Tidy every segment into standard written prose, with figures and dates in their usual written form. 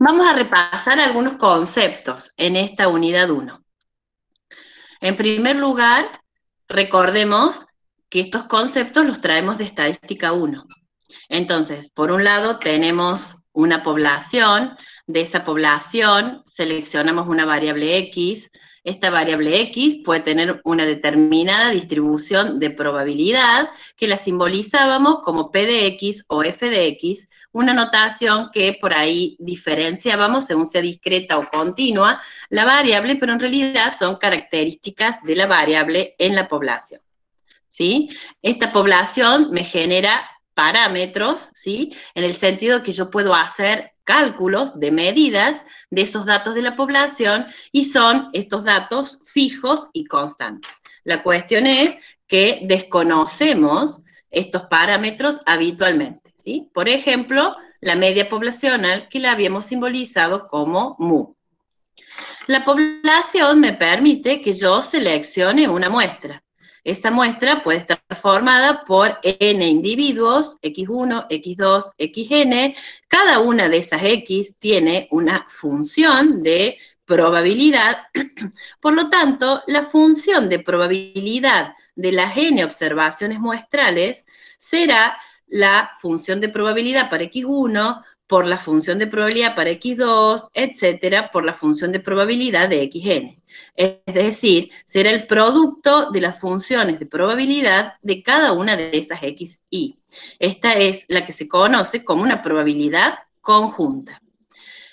Vamos a repasar algunos conceptos en esta unidad 1. En primer lugar, recordemos que estos conceptos los traemos de estadística 1. Entonces, por un lado tenemos una población, de esa población seleccionamos una variable X, esta variable X puede tener una determinada distribución de probabilidad que la simbolizábamos como P de X o F de X, una notación que por ahí diferenciábamos según sea discreta o continua la variable, pero en realidad son características de la variable en la población. ¿Sí? Esta población me genera parámetros, ¿sí? En el sentido que yo puedo hacer cálculos de medidas de esos datos de la población y son estos datos fijos y constantes. La cuestión es que desconocemos estos parámetros habitualmente, ¿sí? Por ejemplo, la media poblacional que la habíamos simbolizado como mu. La población me permite que yo seleccione una muestra. Esa muestra puede estar formada por n individuos, x1, x2, xn. Cada una de esas x tiene una función de probabilidad. Por lo tanto, la función de probabilidad de las n observaciones muestrales será la función de probabilidad para x1 por la función de probabilidad para x2, etcétera, por la función de probabilidad de xn. Es decir, será el producto de las funciones de probabilidad de cada una de esas x, y. Esta es la que se conoce como una probabilidad conjunta.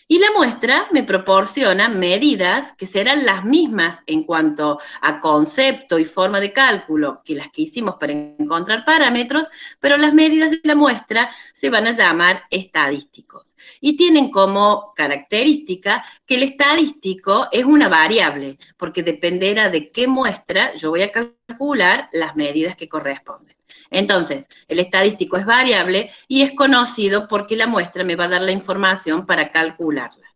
Y la muestra me proporciona medidas que serán las mismas en cuanto a concepto y forma de cálculo que las que hicimos para encontrar parámetros, pero las medidas de la muestra se van a llamar estadísticos. Y tienen como característica que el estadístico es una variable, porque dependerá de qué muestra yo voy a calcular las medidas que corresponden. Entonces, el estadístico es variable y es conocido porque la muestra me va a dar la información para calcularla.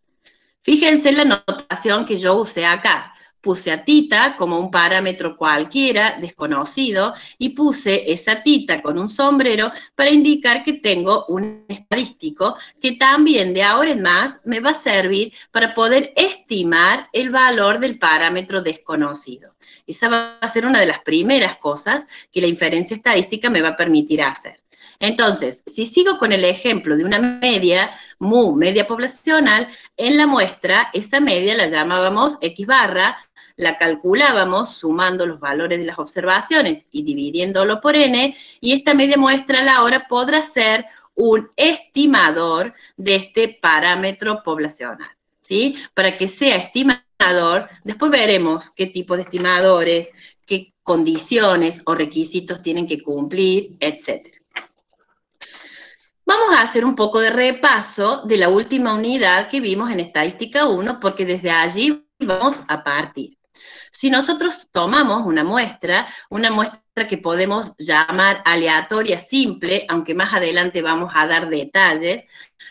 Fíjense en la notación que yo usé acá. Puse a tita como un parámetro cualquiera, desconocido, y puse esa tita con un sombrero para indicar que tengo un estadístico que también de ahora en más me va a servir para poder estimar el valor del parámetro desconocido. Esa va a ser una de las primeras cosas que la inferencia estadística me va a permitir hacer. Entonces, si sigo con el ejemplo de una media, mu, media poblacional, en la muestra, esa media la llamábamos X barra, la calculábamos sumando los valores de las observaciones y dividiéndolo por n, y esta media muestral ahora podrá ser un estimador de este parámetro poblacional, ¿sí? Para que sea estimador, después veremos qué tipo de estimadores, qué condiciones o requisitos tienen que cumplir, etc. Vamos a hacer un poco de repaso de la última unidad que vimos en Estadística 1, porque desde allí vamos a partir. Si nosotros tomamos una muestra que podemos llamar aleatoria simple, aunque más adelante vamos a dar detalles,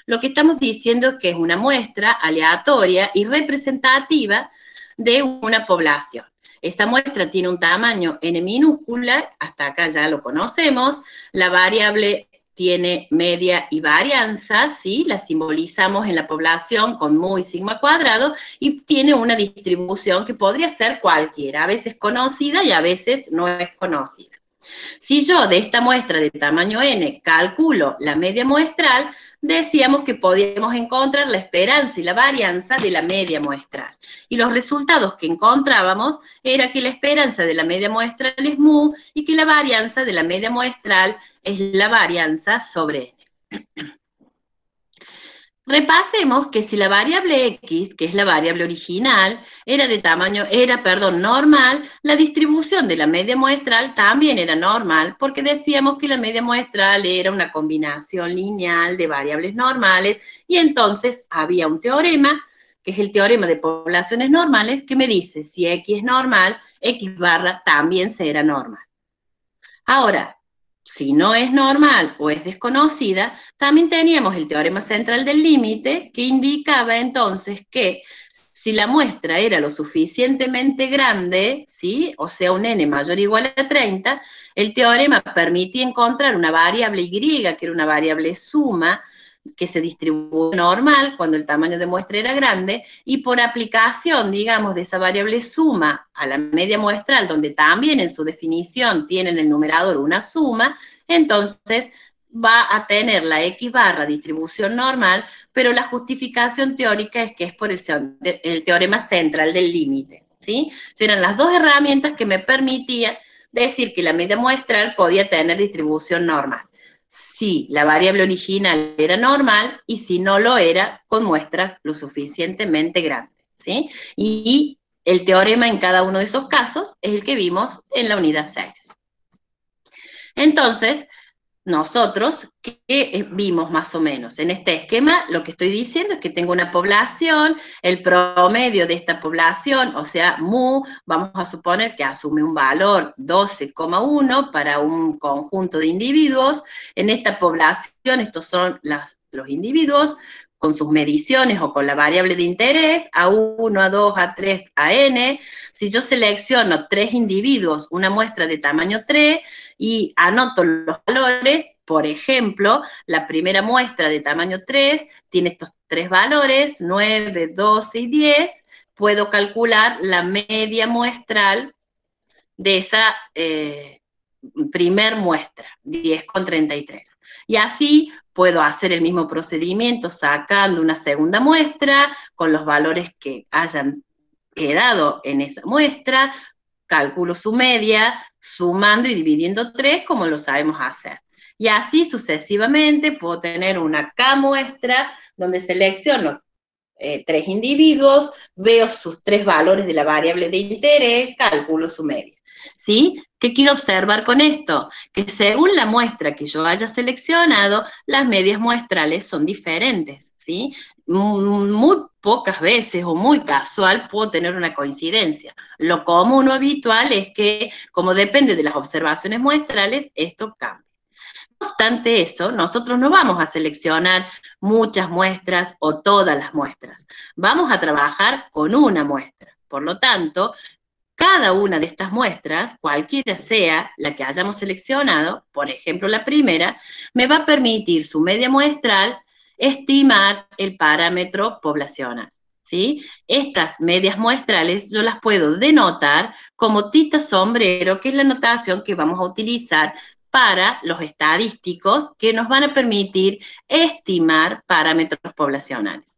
lo que estamos diciendo es que es una muestra aleatoria y representativa de una población. Esa muestra tiene un tamaño n minúscula, hasta acá ya lo conocemos, la variable tiene media y varianza, ¿sí? La simbolizamos en la población con mu y sigma cuadrado, y tiene una distribución que podría ser cualquiera, a veces conocida y a veces no es conocida. Si yo de esta muestra de tamaño n calculo la media muestral, decíamos que podíamos encontrar la esperanza y la varianza de la media muestral. Y los resultados que encontrábamos era que la esperanza de la media muestral es mu y que la varianza de la media muestral es la varianza sobre n. Repasemos que si la variable x, que es la variable original, era normal, la distribución de la media muestral también era normal, porque decíamos que la media muestral era una combinación lineal de variables normales, y entonces había un teorema, que es el teorema de poblaciones normales, que me dice si x es normal, x barra también será normal. Ahora, si no es normal o es desconocida, también teníamos el teorema central del límite, que indicaba entonces que si la muestra era lo suficientemente grande, ¿sí? O sea, un n mayor o igual a 30, el teorema permitía encontrar una variable y, que era una variable suma, que se distribuye normal cuando el tamaño de muestra era grande, y por aplicación, digamos, de esa variable suma a la media muestral, donde también en su definición tienen el numerador una suma, entonces va a tener la X barra distribución normal, pero la justificación teórica es que es por el teorema central del límite, ¿sí? Eran las dos herramientas que me permitían decir que la media muestral podía tener distribución normal. Si la variable original era normal y si no lo era, con muestras lo suficientemente grandes, ¿sí? Y el teorema en cada uno de esos casos es el que vimos en la unidad 6. Entonces, nosotros, ¿qué vimos más o menos? En este esquema, lo que estoy diciendo es que tengo una población, el promedio de esta población, o sea, mu, vamos a suponer que asume un valor 12,1 para un conjunto de individuos. En esta población, estos son los individuos con sus mediciones o con la variable de interés, A1, A2, A3, AN. Si yo selecciono 3 individuos, una muestra de tamaño 3, y anoto los valores, por ejemplo, la primera muestra de tamaño 3 tiene estos 3 valores, 9, 12 y 10, puedo calcular la media muestral de esa primer muestra, 10,33. Y así puedo hacer el mismo procedimiento sacando una segunda muestra con los valores que hayan quedado en esa muestra, calculo su media, sumando y dividiendo 3 como lo sabemos hacer. Y así sucesivamente puedo tener una K muestra donde selecciono 3 individuos, veo sus 3 valores de la variable de interés, calculo su media. ¿Sí? ¿Qué quiero observar con esto? Que según la muestra que yo haya seleccionado, las medias muestrales son diferentes, ¿sí? Muy pocas veces o muy casual puedo tener una coincidencia. Lo común o habitual es que, como depende de las observaciones muestrales, esto cambia. No obstante eso, nosotros no vamos a seleccionar muchas muestras o todas las muestras. Vamos a trabajar con una muestra. Por lo tanto, cada una de estas muestras, cualquiera sea la que hayamos seleccionado, por ejemplo la primera, me va a permitir su media muestral estimar el parámetro poblacional, ¿sí? Estas medias muestrales yo las puedo denotar como tita sombrero, que es la notación que vamos a utilizar para los estadísticos que nos van a permitir estimar parámetros poblacionales.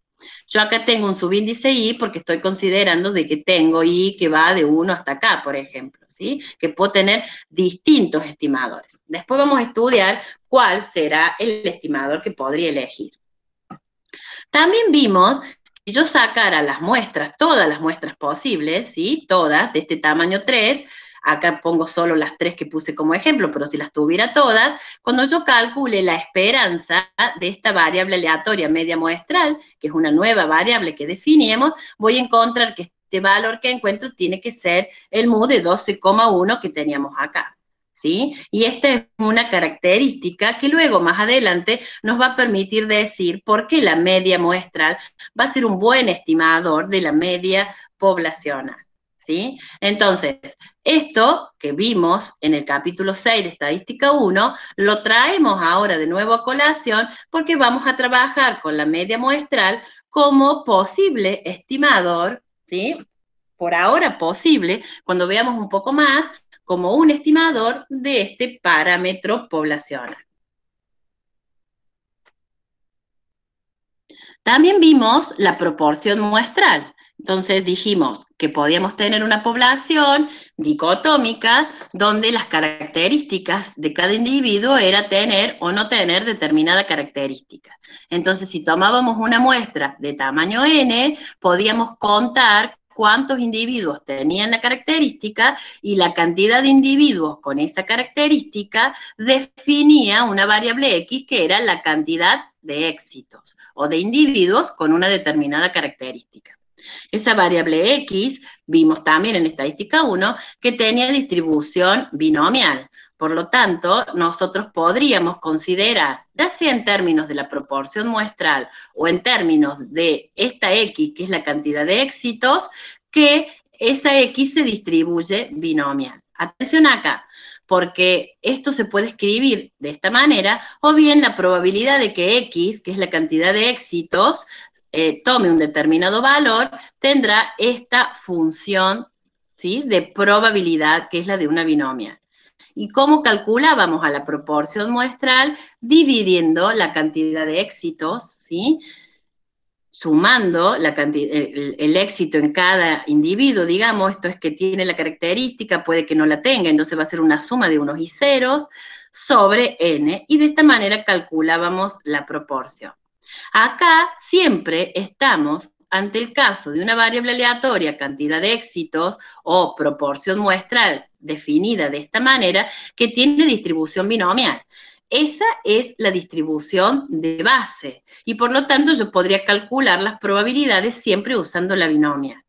Yo acá tengo un subíndice I porque estoy considerando de que tengo I que va de 1 hasta acá, por ejemplo, ¿sí? Que puedo tener distintos estimadores. Después vamos a estudiar cuál será el estimador que podría elegir. También vimos que yo sacara las muestras, todas las muestras posibles, ¿sí? Todas, de este tamaño 3, acá pongo solo las 3 que puse como ejemplo, pero si las tuviera todas, cuando yo calcule la esperanza de esta variable aleatoria media muestral, que es una nueva variable que definimos, voy a encontrar que este valor que encuentro tiene que ser el mu de 12,1 que teníamos acá. ¿Sí? Y esta es una característica que luego, más adelante, nos va a permitir decir por qué la media muestral va a ser un buen estimador de la media poblacional. ¿Sí? Entonces, esto que vimos en el capítulo 6 de Estadística 1, lo traemos ahora de nuevo a colación porque vamos a trabajar con la media muestral como posible estimador, ¿sí? Por ahora posible, cuando veamos un poco más, como un estimador de este parámetro poblacional. También vimos la proporción muestral. Entonces dijimos que podíamos tener una población dicotómica donde las características de cada individuo era tener o no tener determinada característica. Entonces, si tomábamos una muestra de tamaño n, podíamos contar cuántos individuos tenían la característica y la cantidad de individuos con esa característica definía una variable X que era la cantidad de éxitos o de individuos con una determinada característica. Esa variable X, vimos también en Estadística 1, que tenía distribución binomial. Por lo tanto, nosotros podríamos considerar, ya sea en términos de la proporción muestral o en términos de esta X, que es la cantidad de éxitos, que esa X se distribuye binomial. Atención acá, porque esto se puede escribir de esta manera, o bien la probabilidad de que X, que es la cantidad de éxitos, tome un determinado valor, tendrá esta función, ¿sí?, de probabilidad, que es la de una binomial. ¿Y cómo calculábamos a la proporción muestral? Dividiendo la cantidad de éxitos, ¿sí?, sumando el éxito en cada individuo, digamos, esto es que tiene la característica, puede que no la tenga, entonces va a ser una suma de unos y ceros sobre n, y de esta manera calculábamos la proporción. Acá siempre estamos ante el caso de una variable aleatoria, cantidad de éxitos o proporción muestral definida de esta manera, que tiene distribución binomial. Esa es la distribución de base y por lo tanto yo podría calcular las probabilidades siempre usando la binomial.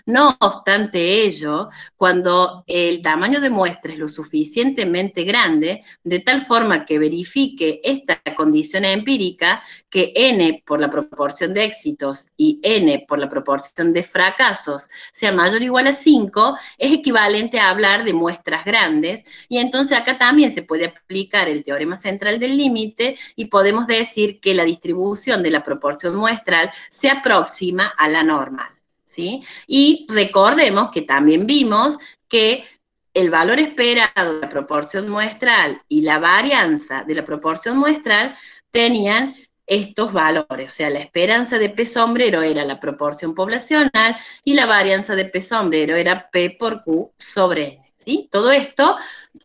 No obstante ello, cuando el tamaño de muestra es lo suficientemente grande, de tal forma que verifique esta condición empírica, que n por la proporción de éxitos y n por la proporción de fracasos sea mayor o igual a 5, es equivalente a hablar de muestras grandes, y entonces acá también se puede aplicar el teorema central del límite y podemos decir que la distribución de la proporción muestral se aproxima a la normal, ¿sí? Y recordemos que también vimos que el valor esperado de la proporción muestral y la varianza de la proporción muestral tenían estos valores, o sea, la esperanza de P sombrero era la proporción poblacional y la varianza de P sombrero era P por Q sobre N, ¿sí? Todo esto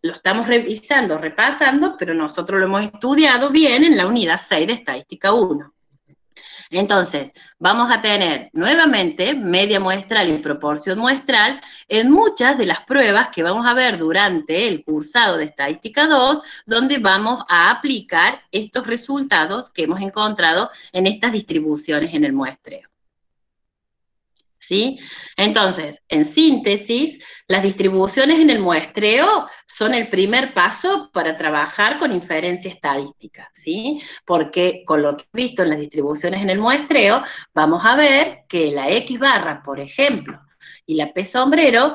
lo estamos revisando, repasando, pero nosotros lo hemos estudiado bien en la unidad 6 de Estadística 1. Entonces, vamos a tener nuevamente media muestral y proporción muestral en muchas de las pruebas que vamos a ver durante el cursado de Estadística 2, donde vamos a aplicar estos resultados que hemos encontrado en estas distribuciones en el muestreo. ¿Sí? Entonces, en síntesis, las distribuciones en el muestreo son el primer paso para trabajar con inferencia estadística, ¿sí? Porque con lo que he visto en las distribuciones en el muestreo, vamos a ver que la X barra, por ejemplo, y la P sombrero,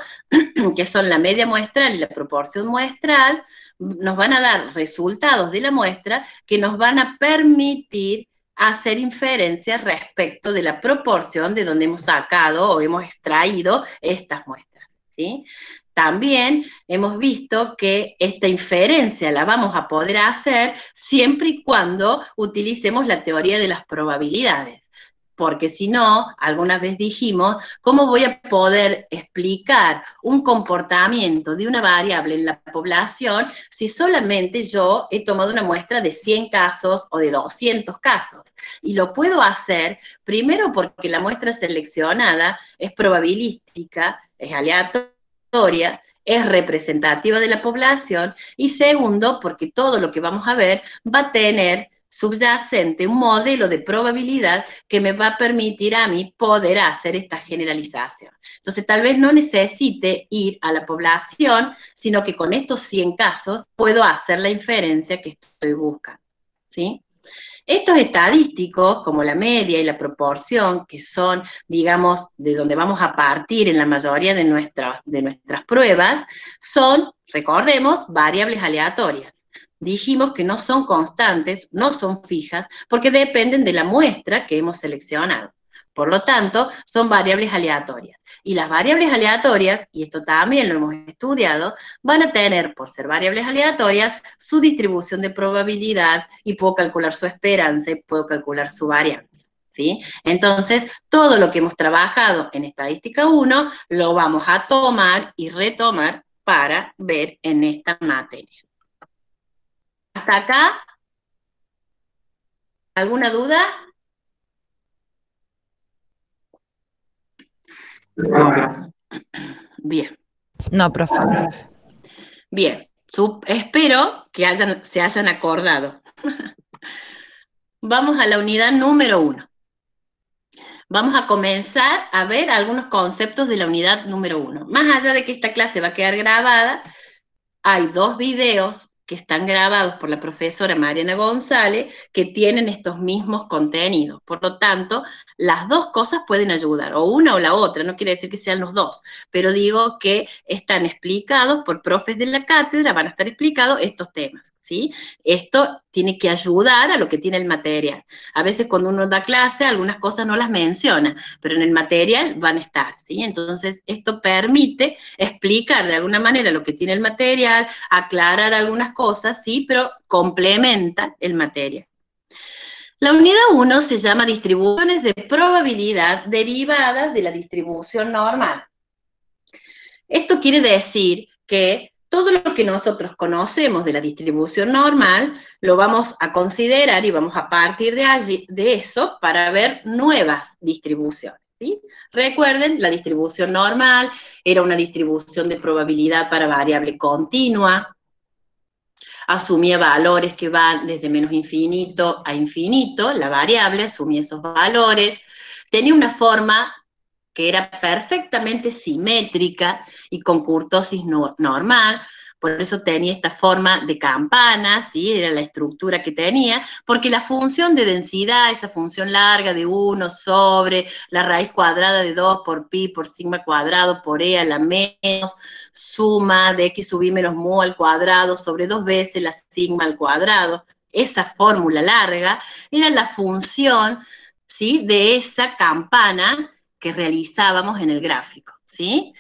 que son la media muestral y la proporción muestral, nos van a dar resultados de la muestra que nos van a permitir hacer inferencias respecto de la proporción de donde hemos sacado o hemos extraído estas muestras, ¿sí? También hemos visto que esta inferencia la vamos a poder hacer siempre y cuando utilicemos la teoría de las probabilidades, porque si no, alguna vez dijimos, ¿cómo voy a poder explicar un comportamiento de una variable en la población si solamente yo he tomado una muestra de 100 casos o de 200 casos? Y lo puedo hacer, primero porque la muestra seleccionada es probabilística, es aleatoria, es representativa de la población, y segundo, porque todo lo que vamos a ver va a tener subyacente un modelo de probabilidad que me va a permitir a mí poder hacer esta generalización. Entonces, tal vez no necesite ir a la población, sino que con estos 100 casos puedo hacer la inferencia que estoy buscando, ¿sí? Estos estadísticos, como la media y la proporción, que son, digamos, de donde vamos a partir en la mayoría de nuestras pruebas, son, recordemos, variables aleatorias. Dijimos que no son constantes, no son fijas, porque dependen de la muestra que hemos seleccionado. Por lo tanto, son variables aleatorias. Y las variables aleatorias, y esto también lo hemos estudiado, van a tener, por ser variables aleatorias, su distribución de probabilidad, y puedo calcular su esperanza y puedo calcular su varianza, ¿sí? Entonces, todo lo que hemos trabajado en Estadística 1 lo vamos a tomar y retomar para ver en esta materia. ¿Hasta acá? ¿Alguna duda? No, profe. Bien. No, profe. Bien. Espero que se hayan acordado. Vamos a la unidad número 1. Vamos a comenzar a ver algunos conceptos de la unidad número 1. Más allá de que esta clase va a quedar grabada, hay 2 videos que están grabados por la profesora Mariana González que tienen estos mismos contenidos. Por lo tanto, las dos cosas pueden ayudar, o una o la otra, no quiere decir que sean los dos, pero digo que están explicados por profes de la cátedra, van a estar explicados estos temas, ¿sí? Esto tiene que ayudar a lo que tiene el material. A veces cuando uno da clase, algunas cosas no las menciona, pero en el material van a estar, ¿sí? Entonces, esto permite explicar de alguna manera lo que tiene el material, aclarar algunas cosas, ¿sí? Pero complementa el material. La unidad 1 se llama distribuciones de probabilidad derivadas de la distribución normal. Esto quiere decir que todo lo que nosotros conocemos de la distribución normal lo vamos a considerar y vamos a partir de allí, de eso, para ver nuevas distribuciones, ¿sí? Recuerden, la distribución normal era una distribución de probabilidad para variable continua, asumía valores que van desde menos infinito a infinito, la variable asumía esos valores, tenía una forma que era perfectamente simétrica y con kurtosis normal, por eso tenía esta forma de campana, ¿sí? Era la estructura que tenía, porque la función de densidad, esa función larga de 1 sobre la raíz cuadrada de 2 por pi por sigma cuadrado por e a la menos suma de x sub i menos mu al cuadrado sobre 2 veces la sigma al cuadrado, esa fórmula larga era la función, ¿sí? De esa campana que realizábamos en el gráfico, ¿sí?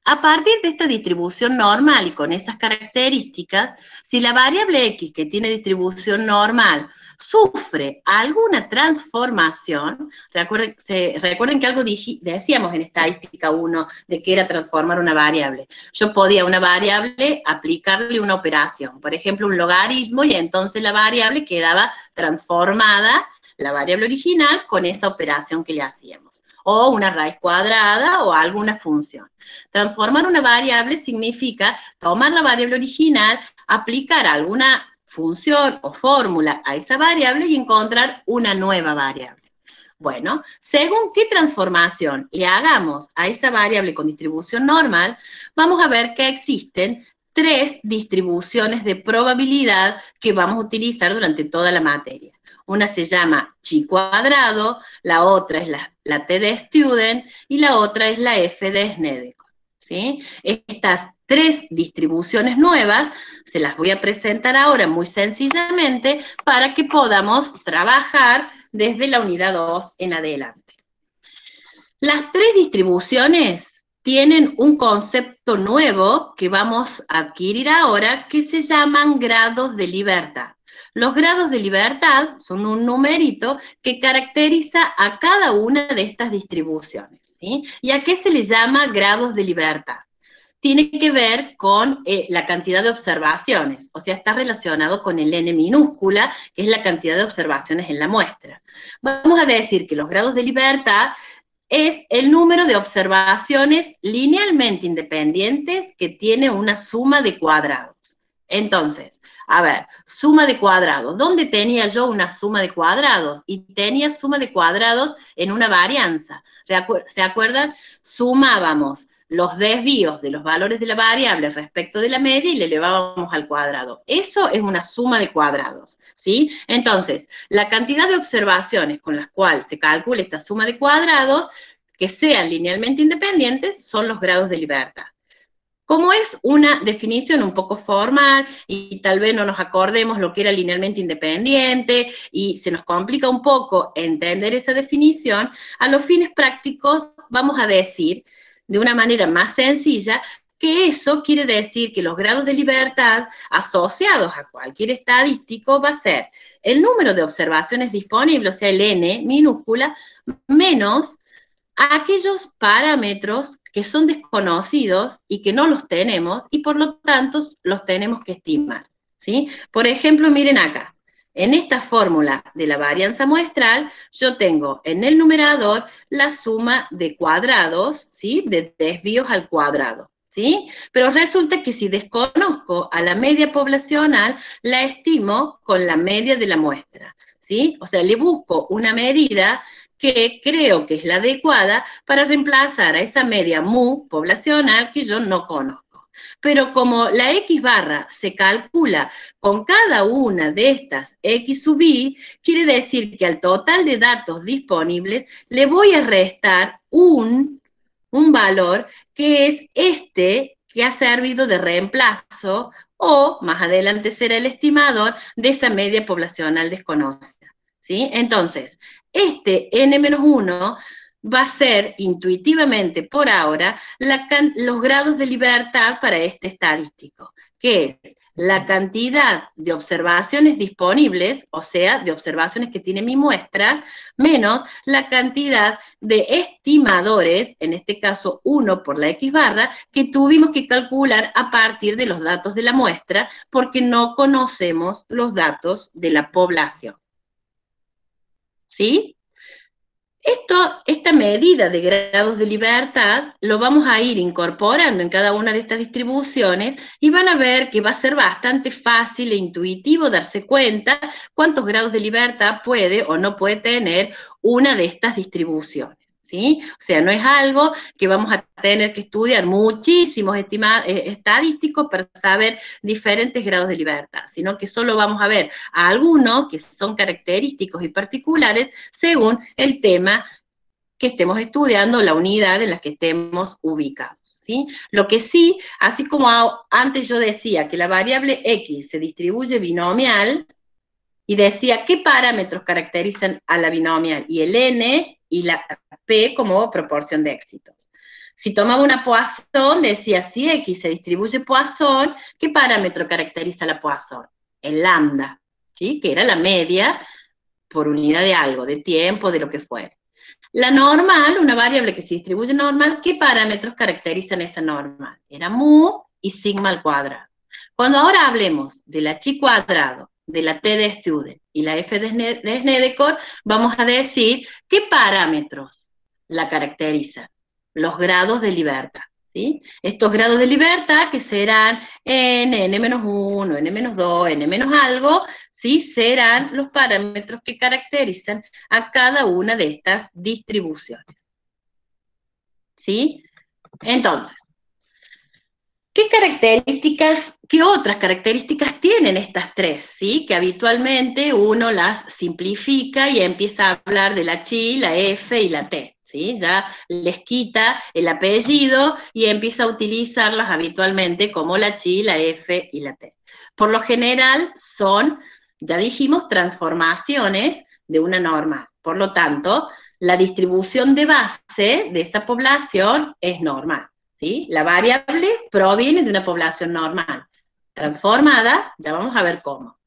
A partir de esta distribución normal y con esas características, si la variable x que tiene distribución normal sufre alguna transformación, recuerden que algo decíamos en estadística 1 de que era transformar una variable. Yo podía a una variable aplicarle una operación, por ejemplo un logaritmo, y entonces la variable quedaba transformada, la variable original, con esa operación que le hacíamos, o una raíz cuadrada o alguna función. Transformar una variable significa tomar la variable original, aplicar alguna función o fórmula a esa variable y encontrar una nueva variable. Bueno, según qué transformación le hagamos a esa variable con distribución normal, vamos a ver que existen 3 distribuciones de probabilidad que vamos a utilizar durante toda la materia. Una se llama chi cuadrado, la otra es la t de student y la otra es la f de Snedeker, ¿sí? Estas 3 distribuciones nuevas se las voy a presentar ahora muy sencillamente para que podamos trabajar desde la unidad 2 en adelante. Las 3 distribuciones tienen un concepto nuevo que vamos a adquirir ahora que se llaman grados de libertad. Los grados de libertad son un numerito que caracteriza a cada una de estas distribuciones, ¿sí? ¿Y a qué se le llama grados de libertad? Tiene que ver con la cantidad de observaciones, o sea, está relacionado con el n minúscula, que es la cantidad de observaciones en la muestra. Vamos a decir que los grados de libertad es el número de observaciones linealmente independientes que tiene una suma de cuadrados. Entonces, a ver, suma de cuadrados. ¿Dónde tenía yo una suma de cuadrados? Y tenía suma de cuadrados en una varianza. ¿Se acuerdan? Sumábamos los desvíos de los valores de la variable respecto de la media y le elevábamos al cuadrado. Eso es una suma de cuadrados, ¿sí? Entonces, la cantidad de observaciones con las cuales se calcula esta suma de cuadrados que sean linealmente independientes son los grados de libertad. Como es una definición un poco formal y tal vez no nos acordemos lo que era linealmente independiente y se nos complica un poco entender esa definición, a los fines prácticos vamos a decir de una manera más sencilla que eso quiere decir que los grados de libertad asociados a cualquier estadístico va a ser el número de observaciones disponibles, o sea, el n minúscula, menos a aquellos parámetros que son desconocidos y que no los tenemos y por lo tanto los tenemos que estimar, ¿sí? Por ejemplo, miren acá, en esta fórmula de la varianza muestral, yo tengo en el numerador la suma de cuadrados, ¿sí? De desvíos al cuadrado, ¿sí? Pero resulta que si desconozco a la media poblacional, la estimo con la media de la muestra, ¿sí? O sea, le busco una medida que creo que es la adecuada para reemplazar a esa media mu poblacional que yo no conozco. pero como la X barra se calcula con cada una de estas X sub I, quiere decir que al total de datos disponibles le voy a restar un valor que es este que ha servido de reemplazo o más adelante será el estimador de esa media poblacional desconocida, ¿sí? Entonces, este N-1 va a ser intuitivamente por ahora los grados de libertad para este estadístico, que es la cantidad de observaciones disponibles, o sea, de observaciones que tiene mi muestra, menos la cantidad de estimadores, en este caso 1 por la X barra, que tuvimos que calcular a partir de los datos de la muestra, porque no conocemos los datos de la población. ¿Sí? Esta medida de grados de libertad lo vamos a ir incorporando en cada una de estas distribuciones y van a ver que va a ser bastante fácil e intuitivo darse cuenta cuántos grados de libertad puede o no puede tener una de estas distribuciones, ¿sí? O sea, no es algo que vamos a tener que estudiar muchísimos estadísticos para saber diferentes grados de libertad, sino que solo vamos a ver a algunos que son característicos y particulares según el tema que estemos estudiando, la unidad en la que estemos ubicados, ¿sí? Lo que sí, así como antes yo decía que la variable X se distribuye binomial, y decía qué parámetros caracterizan a la binomial, y el N y la P como proporción de éxitos. Si tomaba una Poisson, decía si X se distribuye Poisson, ¿qué parámetro caracteriza la Poisson? El lambda, ¿sí? Que era la media por unidad de algo, de tiempo, de lo que fuera. La normal, una variable que se distribuye normal, ¿qué parámetros caracterizan esa normal? Era mu y sigma al cuadrado. Cuando ahora hablemos de la chi cuadrado, de la t de Student y la f de Snedeker, vamos a decir qué parámetros la caracterizan, los grados de libertad. ¿Sí? Estos grados de libertad, que serán n-1, n-2, n-algo, ¿sí? Serán los parámetros que caracterizan a cada una de estas distribuciones. ¿Sí? Entonces, ¿qué otras características tienen estas tres? ¿Sí? Que habitualmente uno las simplifica y empieza a hablar de la chi, la f y la t. ¿Sí? Ya les quita el apellido y empieza a utilizarlas habitualmente como la chi, la f y la t. Por lo general son, ya dijimos, transformaciones de una normal. Por lo tanto, la distribución de base de esa población es normal. ¿Sí? La variable proviene de una población normal. Transformada, ya vamos a ver cómo.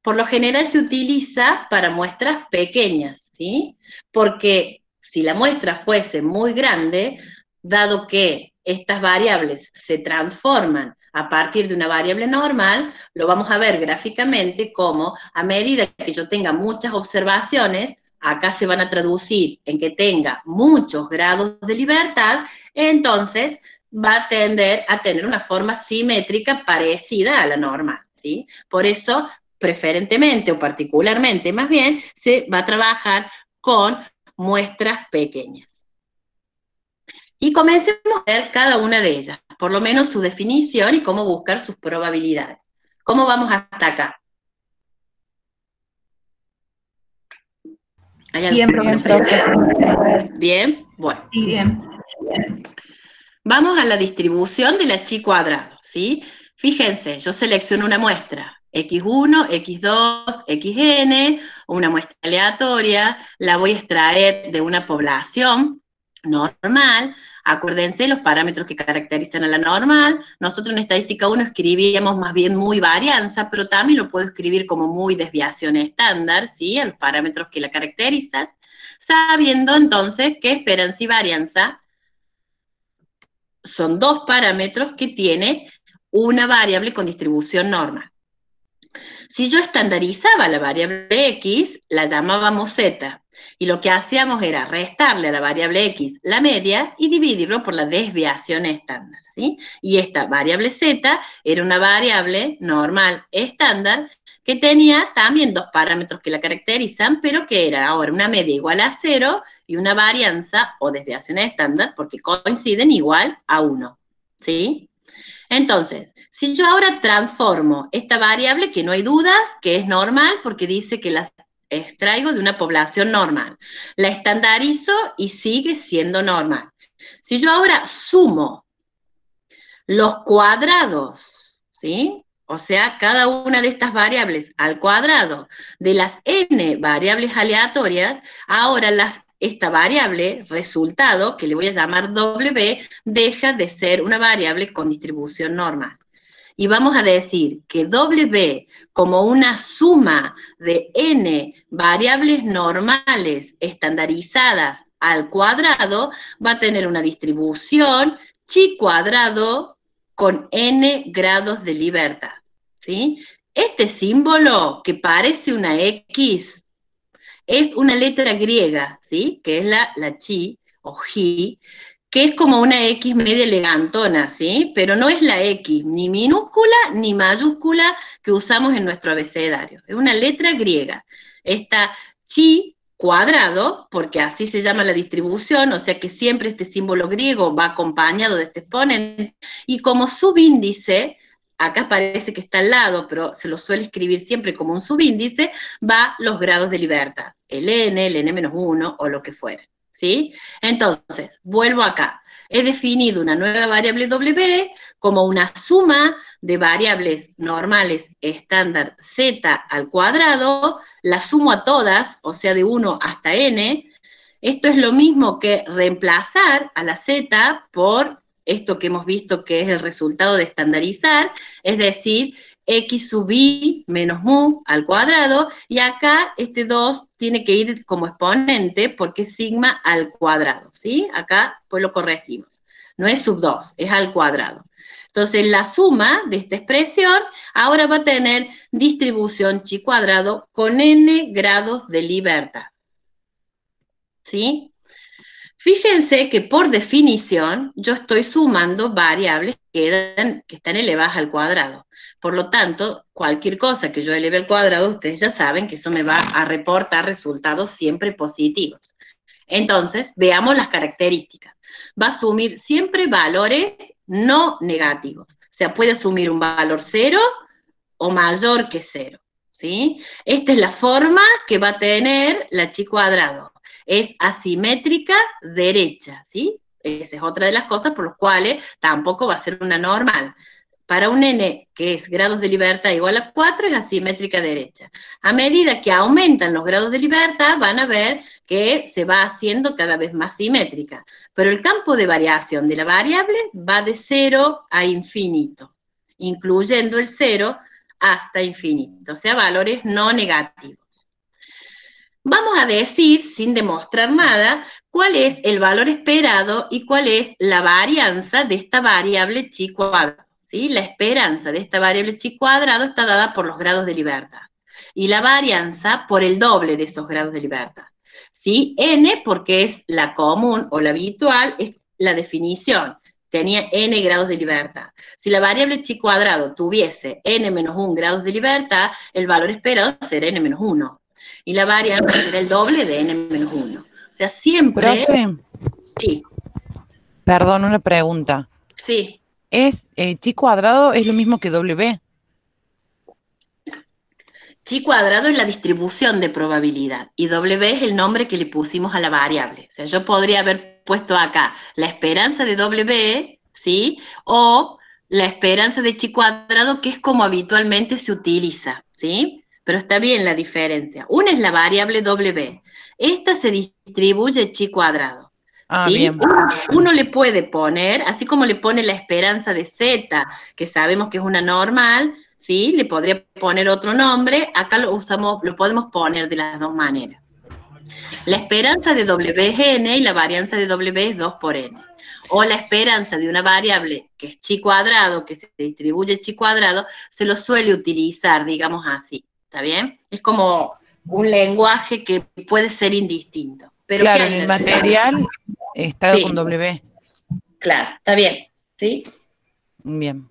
Por lo general se utiliza para muestras pequeñas, ¿sí? Porque si la muestra fuese muy grande, dado que estas variables se transforman a partir de una variable normal, lo vamos a ver gráficamente como a medida que yo tenga muchas observaciones, acá se van a traducir en que tenga muchos grados de libertad, entonces va a tender a tener una forma simétrica parecida a la normal, ¿sí? Por eso, preferentemente o particularmente, más bien, se va a trabajar con muestras pequeñas. Y comencemos a ver cada una de ellas, por lo menos su definición y cómo buscar sus probabilidades. ¿Cómo vamos hasta acá? Bien, profe. Bien, bueno. Sí, bien. Vamos a la distribución de la chi cuadrado, ¿sí? Fíjense, yo selecciono una muestra, x1, x2, xn, una muestra aleatoria, la voy a extraer de una población normal. Acuérdense los parámetros que caracterizan a la normal. Nosotros en estadística 1 escribíamos más bien muy varianza, pero también lo puedo escribir como muy desviación estándar, ¿sí? A los parámetros que la caracterizan, sabiendo entonces que esperancia y varianza son dos parámetros que tiene una variable con distribución normal. Si yo estandarizaba la variable x, la llamábamos z, y lo que hacíamos era restarle a la variable x la media y dividirlo por la desviación estándar, ¿sí? Y esta variable z era una variable normal estándar que tenía también dos parámetros que la caracterizan, pero que era ahora una media igual a 0 y una varianza o desviación estándar, porque coinciden igual a 1, ¿sí? Entonces, si yo ahora transformo esta variable, que no hay dudas, que es normal, porque dice que la extraigo de una población normal, la estandarizo y sigue siendo normal. Si yo ahora sumo los cuadrados, ¿sí? O sea, cada una de estas variables al cuadrado de las n variables aleatorias, ahora esta variable, resultado, que le voy a llamar W, deja de ser una variable con distribución normal. Y vamos a decir que W, como una suma de n variables normales estandarizadas al cuadrado, va a tener una distribución chi cuadrado con n grados de libertad, ¿sí? Este símbolo, que parece una X, es una letra griega, ¿sí? Que es la chi o ji, que es como una X media elegantona, ¿sí? Pero no es la X ni minúscula ni mayúscula que usamos en nuestro abecedario. Es una letra griega. Esta chi cuadrado, porque así se llama la distribución, o sea que siempre este símbolo griego va acompañado de este exponente, y como subíndice, acá parece que está al lado, pero se lo suele escribir siempre como un subíndice, va los grados de libertad, el n-1 o lo que fuera, ¿sí? Entonces, vuelvo acá. He definido una nueva variable W como una suma de variables normales estándar z al cuadrado, la sumo a todas, o sea, de 1 hasta n. Esto es lo mismo que reemplazar a la z por esto que hemos visto que es el resultado de estandarizar, es decir, x sub i menos mu al cuadrado, y acá este 2 tiene que ir como exponente porque es sigma al cuadrado, ¿sí? Acá pues lo corregimos. No es sub 2, es al cuadrado. Entonces la suma de esta expresión ahora va a tener distribución chi cuadrado con n grados de libertad, ¿sí? Fíjense que por definición yo estoy sumando variables que están elevadas al cuadrado. Por lo tanto, cualquier cosa que yo eleve al cuadrado, ustedes ya saben que eso me va a reportar resultados siempre positivos. Entonces, veamos las características. Va a asumir siempre valores no negativos. O sea, puede asumir un valor 0 o mayor que 0, ¿sí? Esta es la forma que va a tener la chi cuadrado. Es asimétrica derecha, ¿sí? Esa es otra de las cosas por las cuales tampoco va a ser una normal. Para un n que es grados de libertad igual a 4, es asimétrica derecha. A medida que aumentan los grados de libertad, van a ver que se va haciendo cada vez más simétrica. Pero el campo de variación de la variable va de 0 a infinito, incluyendo el 0 hasta infinito, o sea, valores no negativos. Vamos a decir, sin demostrar nada, cuál es el valor esperado y cuál es la varianza de esta variable chi cuadrado, ¿sí? La esperanza de esta variable chi cuadrado está dada por los grados de libertad, y la varianza por el doble de esos grados de libertad, ¿sí? N, porque es la común o la habitual, es la definición. Tenía n grados de libertad. Si la variable chi cuadrado tuviese n menos 1 grados de libertad, el valor esperado sería n menos 1. Y la varianza será el doble de n menos 1. O sea, siempre... Profe, Sí, perdón, una pregunta. sí. ¿Es chi cuadrado es lo mismo que W? Chi cuadrado es la distribución de probabilidad y W es el nombre que le pusimos a la variable. O sea, yo podría haber puesto acá la esperanza de W, ¿sí? O la esperanza de chi cuadrado, que es como habitualmente se utiliza, ¿sí? Pero está bien la diferencia. Una es la variable W. Esta se distribuye chi cuadrado, Ah, ¿sí? bien. Uno le puede poner, así como le pone la esperanza de Z, que sabemos que es una normal, ¿sí? Le podría poner otro nombre, acá lo podemos poner de las dos maneras. La esperanza de W es n y la varianza de W es 2 por n. O la esperanza de una variable que es chi cuadrado, que se distribuye chi cuadrado, se lo suele utilizar, digamos así, ¿está bien? Es como un lenguaje que puede ser indistinto. Pero ¿qué Claro, en hay el en el... material está Sí, con W. claro, está bien, ¿sí? Bien.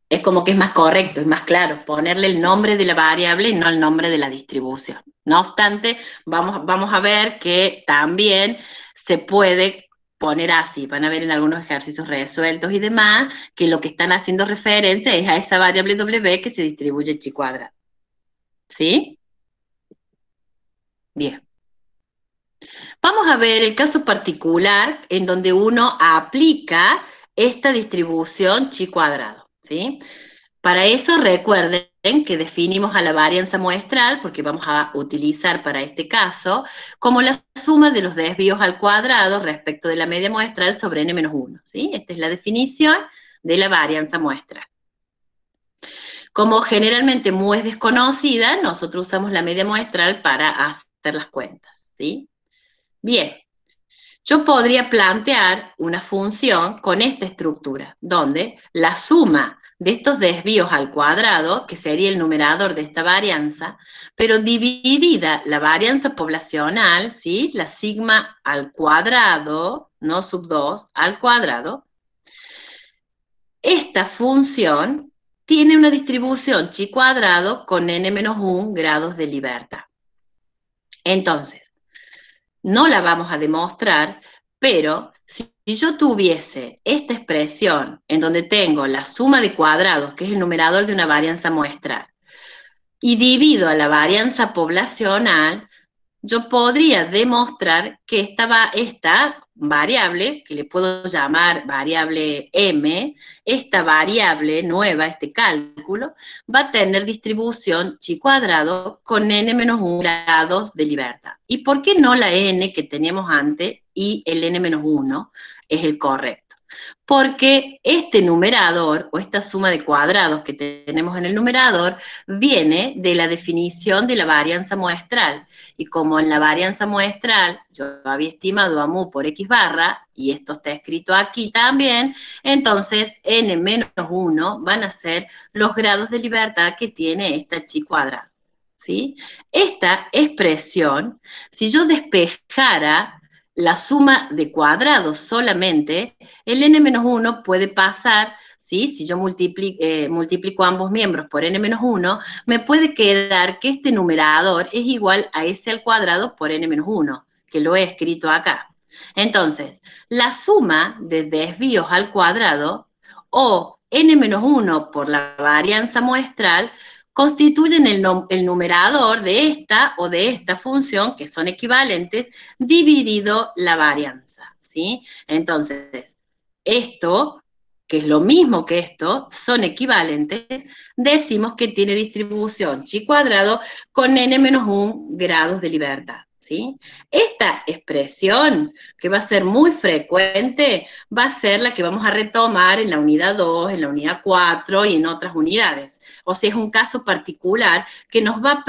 Es como que es más correcto, es más claro, ponerle el nombre de la variable y no el nombre de la distribución. No obstante, vamos a ver que también se puede poner así, van a ver en algunos ejercicios resueltos y demás, que lo que están haciendo referencia es a esa variable W que se distribuye chi cuadrado. ¿Sí? Bien. Vamos a ver el caso particular en donde uno aplica esta distribución chi cuadrado, ¿sí? Para eso recuerden que definimos a la varianza muestral, porque vamos a utilizar para este caso, como la suma de los desvíos al cuadrado respecto de la media muestral sobre n-1, ¿sí? Esta es la definición de la varianza muestral. Como generalmente mu es desconocida, nosotros usamos la media muestral para hacer las cuentas, ¿sí? Bien, yo podría plantear una función con esta estructura, donde la suma de estos desvíos al cuadrado, que sería el numerador de esta varianza, pero dividida la varianza poblacional, ¿sí? La sigma al cuadrado, no sub 2, al cuadrado, esta función tiene una distribución chi cuadrado con n-1 grados de libertad. Entonces, no la vamos a demostrar, pero si yo tuviese esta expresión en donde tengo la suma de cuadrados, que es el numerador de una varianza muestral, y divido a la varianza poblacional, yo podría demostrar que esta variable, que le puedo llamar variable m, esta variable nueva, este cálculo, va a tener distribución chi cuadrado con n-1 grados de libertad. ¿Y por qué no la n que teníamos antes y el n-1 es el correcto? Porque este numerador, o esta suma de cuadrados que tenemos en el numerador, viene de la definición de la varianza muestral. Y como en la varianza muestral yo había estimado a mu por x barra, y esto está escrito aquí también, entonces n-1 van a ser los grados de libertad que tiene esta chi cuadrada, ¿sí? Esta expresión, si yo despejara la suma de cuadrados solamente, el n-1 puede pasar, ¿sí? Si yo multiplico ambos miembros por n-1, me puede quedar que este numerador es igual a s al cuadrado por n-1, que lo he escrito acá. Entonces, la suma de desvíos al cuadrado o n-1 por la varianza muestral constituyen el numerador de esta o de esta función, que son equivalentes, dividido la varianza, ¿sí? Entonces, esto, que es lo mismo que esto, son equivalentes, decimos que tiene distribución chi cuadrado con n-1 grados de libertad, ¿sí? Esta expresión, que va a ser muy frecuente, va a ser la que vamos a retomar en la unidad 2, en la unidad 4 y en otras unidades. O sea, es un caso particular que nos va a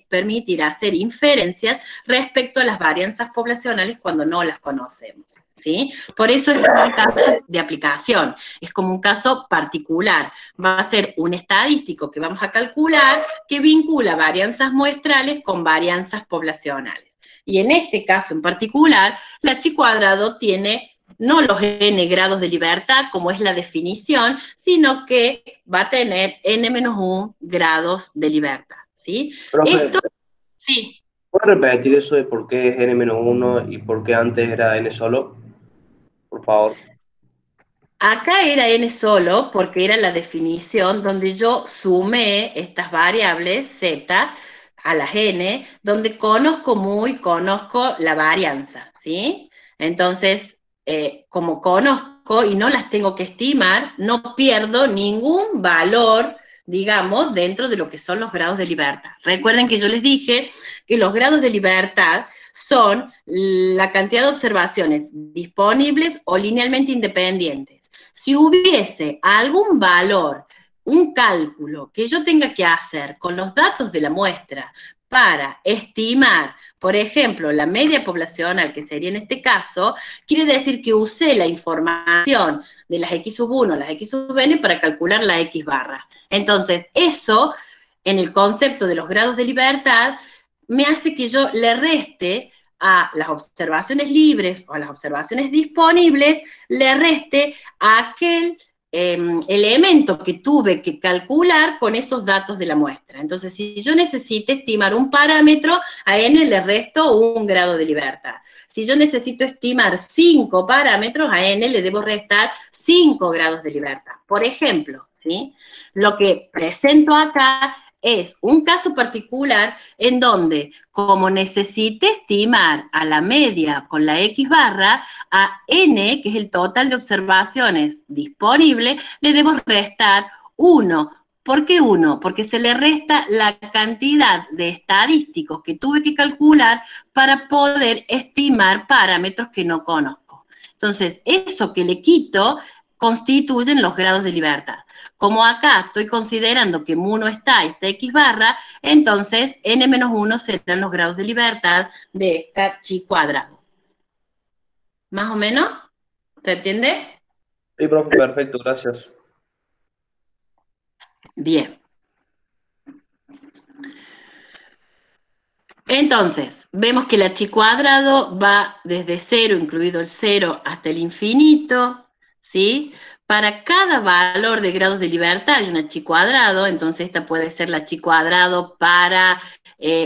permitir hacer inferencias respecto a las varianzas poblacionales cuando no las conocemos, ¿sí? Por eso es como un caso de aplicación, es como un caso particular. Va a ser un estadístico que vamos a calcular que vincula varianzas muestrales con varianzas poblacionales. Y en este caso en particular, la chi cuadrado tiene no los n grados de libertad, como es la definición, sino que va a tener n-1 grados de libertad, ¿sí? Profe, Esto, sí. ¿puede repetir eso de por qué es n-1 y por qué antes era n solo? Por favor. Acá era n solo porque era la definición donde yo sumé estas variables z a las n, donde conozco mu y conozco la varianza, ¿sí? Entonces, como conozco y no las tengo que estimar, no pierdo ningún valor, digamos, dentro de lo que son los grados de libertad. Recuerden que yo les dije que los grados de libertad son la cantidad de observaciones disponibles o linealmente independientes. Si hubiese algún valor, un cálculo que yo tenga que hacer con los datos de la muestra para estimar, por ejemplo, la media poblacional, que sería en este caso, quiere decir que usé la información de las x sub 1 a las x sub n para calcular la x barra. Entonces, eso, en el concepto de los grados de libertad, me hace que yo le reste a las observaciones libres o a las observaciones disponibles, le reste a aquel elemento que tuve que calcular con esos datos de la muestra. Entonces, si yo necesito estimar un parámetro, a n le resto 1 grado de libertad. Si yo necesito estimar 5 parámetros, a n le debo restar 5 grados de libertad. Por ejemplo, ¿sí? Lo que presento acá es un caso particular en donde, como necesite estimar a la media con la X barra, a n, que es el total de observaciones disponibles, le debo restar 1. ¿Por qué 1? Porque se le resta la cantidad de estadísticos que tuve que calcular para poder estimar parámetros que no conozco. Entonces, eso que le quito constituyen los grados de libertad. Como acá estoy considerando que mu1 está X barra, entonces n-1 serán los grados de libertad de esta chi cuadrado. ¿Más o menos? ¿Se entiende? Sí, profe, perfecto, gracias. Bien. Entonces, vemos que la chi cuadrado va desde 0, incluido el 0, hasta el infinito, ¿sí? Para cada valor de grados de libertad hay una chi cuadrado, entonces esta puede ser la chi cuadrado para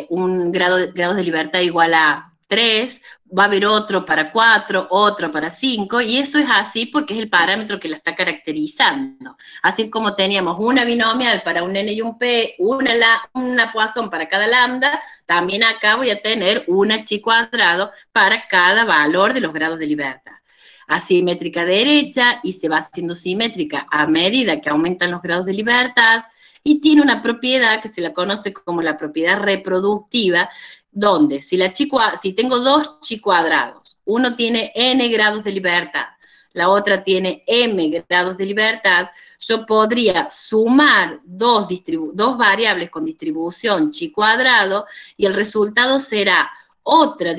un grados de libertad igual a 3, va a haber otro para 4, otro para 5, y eso es así porque es el parámetro que la está caracterizando. Así como teníamos una binomial para un n y un p, una Poisson para cada lambda, también acá voy a tener una chi cuadrado para cada valor de los grados de libertad. Asimétrica derecha y se va haciendo simétrica a medida que aumentan los grados de libertad, y tiene una propiedad que se la conoce como la propiedad reproductiva, donde si tengo dos chi cuadrados, uno tiene n grados de libertad, la otra tiene m grados de libertad, yo podría sumar dos variables con distribución chi cuadrado y el resultado será otra